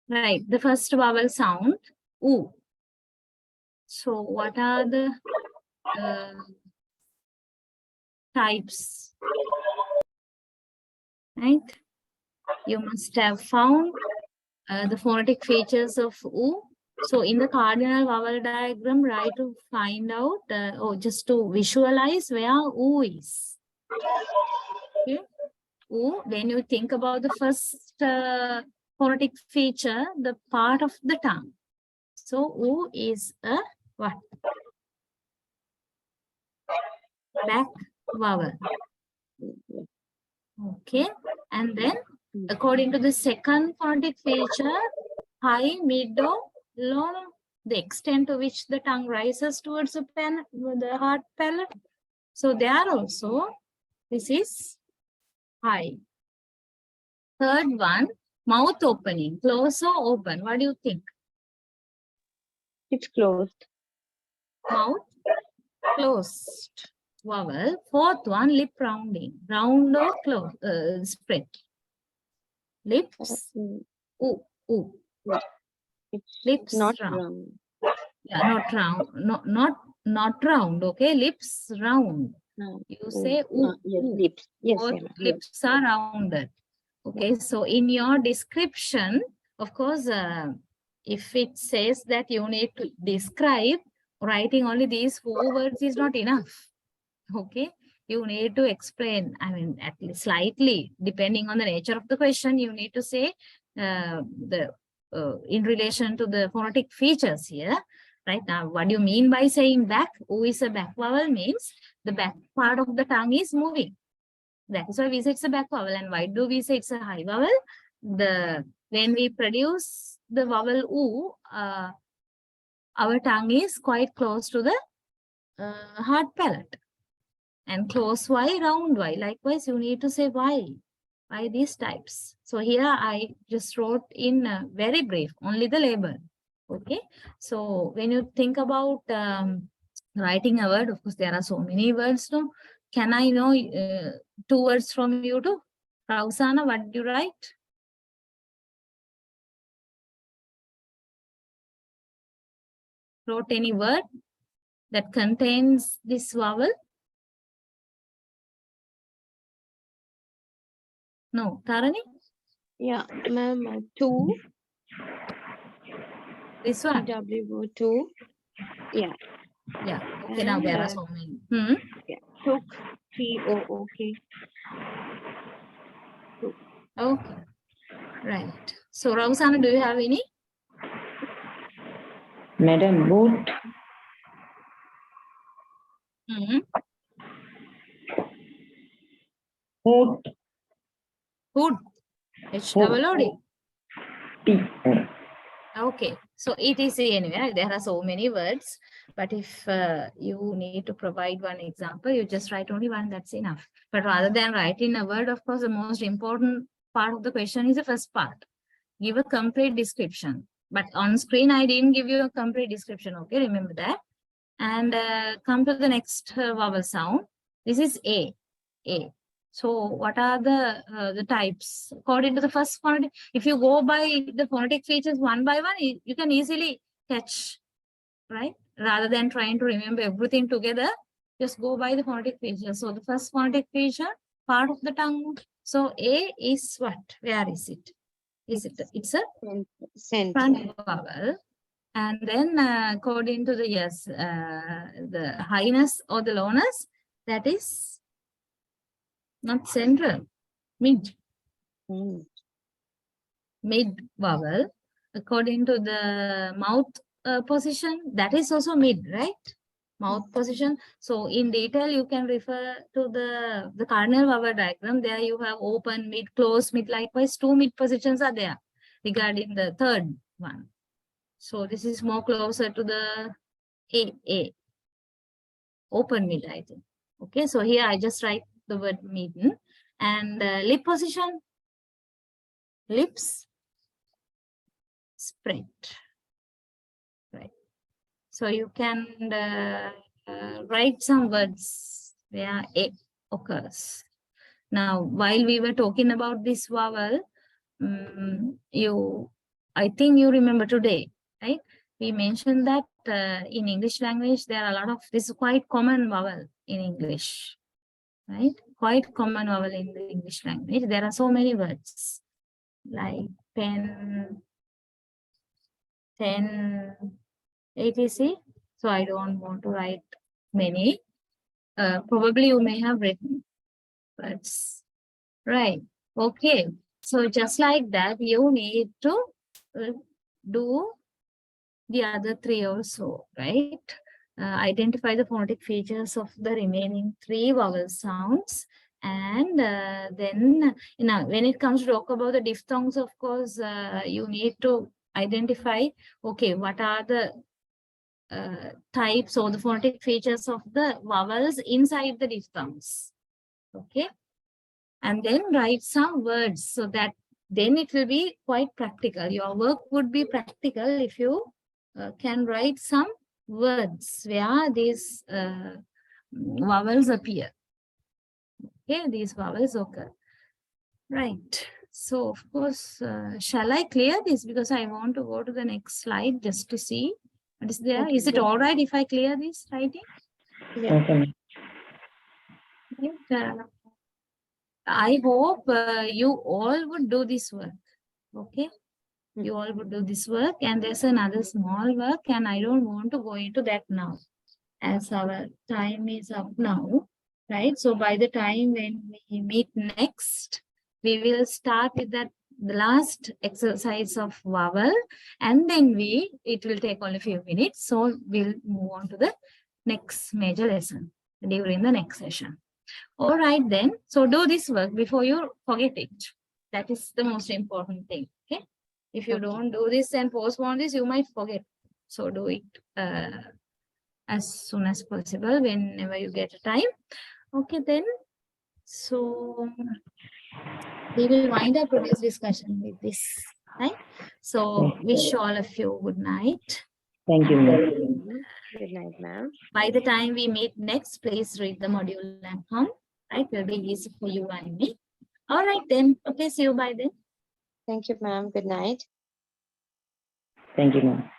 Right, the first vowel sound, oo. So what are the types? Right? You must have found the phonetic features of oo. So in the cardinal vowel diagram, try to find out, or just to visualize where oo is. Okay. Oo, when you think about the first phonetic feature, the part of the tongue. So oo is a what? Back vowel. Okay. And then according to the second phonetic feature, high, mid, or low, the extent to which the tongue rises towards the hard palate. So there also, this is high. Third one, mouth opening, close or open. What do you think? It's closed. Mouth closed. Vowel. Fourth one, lip rounding, round or close, spread. Lips, ooh, ooh. It's Lips not round. round. Yeah, not round, not round. Okay, lips round. No. You say ooh, Yes, ooh. lips. Yes, Both Emma, yes. lips are rounded. Okay, so in your description, of course, if it says that you need to describe, writing only these 4 words is not enough. Okay, you need to explain, I mean, at least slightly, depending on the nature of the question, you need to say in relation to the phonetic features here. Right now, what do you mean by saying back? Oo is a back vowel means the back part of the tongue is moving. That's why we say it's a back vowel. And why do we say it's a high vowel? When we produce the vowel oo, our tongue is quite close to the hard palate. And close Y, round Y. Likewise, you need to say why these types. So here I just wrote in very brief, only the label. Okay. So when you think about writing a word, of course, there are so many words. No, can I know 2 words from you too? Rausana, what did you write? Wrote any word that contains this vowel? No, Tarani? Yeah, ma'am, 2. This one? TW2. Yeah. Yeah. Okay, now there are so many. Yeah. Took, TOOK. Okay. Right. So, Rausana, do you have any? Madam, boot, boot, Hood. H-double-O-D. T. Okay. So, it is anyway. There are so many words. But if you need to provide one example, you just write only one. That's enough. But rather than writing a word, of course, the most important part of the question is the first part. Give a complete description. But on screen, I didn't give you a complete description. Okay, remember that. And come to the next vowel sound. This is A. A. So what are the types? According to the first phonetic, if you go by the phonetic features one by one, you can easily catch, right? Rather than trying to remember everything together, just go by the phonetic features. So the first phonetic feature, part of the tongue. So A is what? Where is it? It's a front vowel. And then according to the the highness or the lowness, that is not central, mid. Mid vowel. According to the mouth position, that is also mid, right? Mouth position. So in detail, you can refer to the cardinal vowel diagram. There you have open, mid, close, mid. Likewise, 2 mid positions are there regarding the third one. So this is more closer to the A. Open mid, I think. Okay, so here I just write the word midden. And lip position, lips spread. Right. So you can write some words where A occurs. Now, while we were talking about this vowel, you I think you remember today, right? We mentioned that in English language, there are a lot of, this is quite common vowel in English, right? Quite common vowel in the English language. There are so many words like pen, etc. So I don't want to write many. Probably you may have written words, right? Okay. So just like that, you need to do the other three also, right? Identify the phonetic features of the remaining three vowel sounds. And then, when it comes to talk about the diphthongs, of course, you need to identify, okay, what are the types or the phonetic features of the vowels inside the diphthongs, okay? And then write some words so that then it will be quite practical. Your work would be practical if you can write some words where these vowels appear. Okay, these vowels occur. Right. So, of course, shall I clear this? Because I want to go to the next slide just to see what is there. Okay. Is it all right if I clear this writing? Yeah. Okay. Right. I hope you all would do this work. Okay. You all would do this work, and there's another small work, and I don't want to go into that now as our time is up now, right? So by the time when we meet next, we will start with the last exercise of vowel, and then it will take only a few minutes. So we'll move on to the next major lesson during the next session. All right then. So do this work before you forget it. That is the most important thing. Okay. If you don't do this and postpone this, you might forget. So do it as soon as possible whenever you get a time. Okay then. So we will wind up today's discussion with this. Right. So wish all of you good night. Thank you, ma'am. Good night, ma'am. By the time we meet next, please read the module and come. Right. It will be easy for you and me. All right then. Okay. See you by then. Thank you, ma'am. Good night. Thank you, ma'am.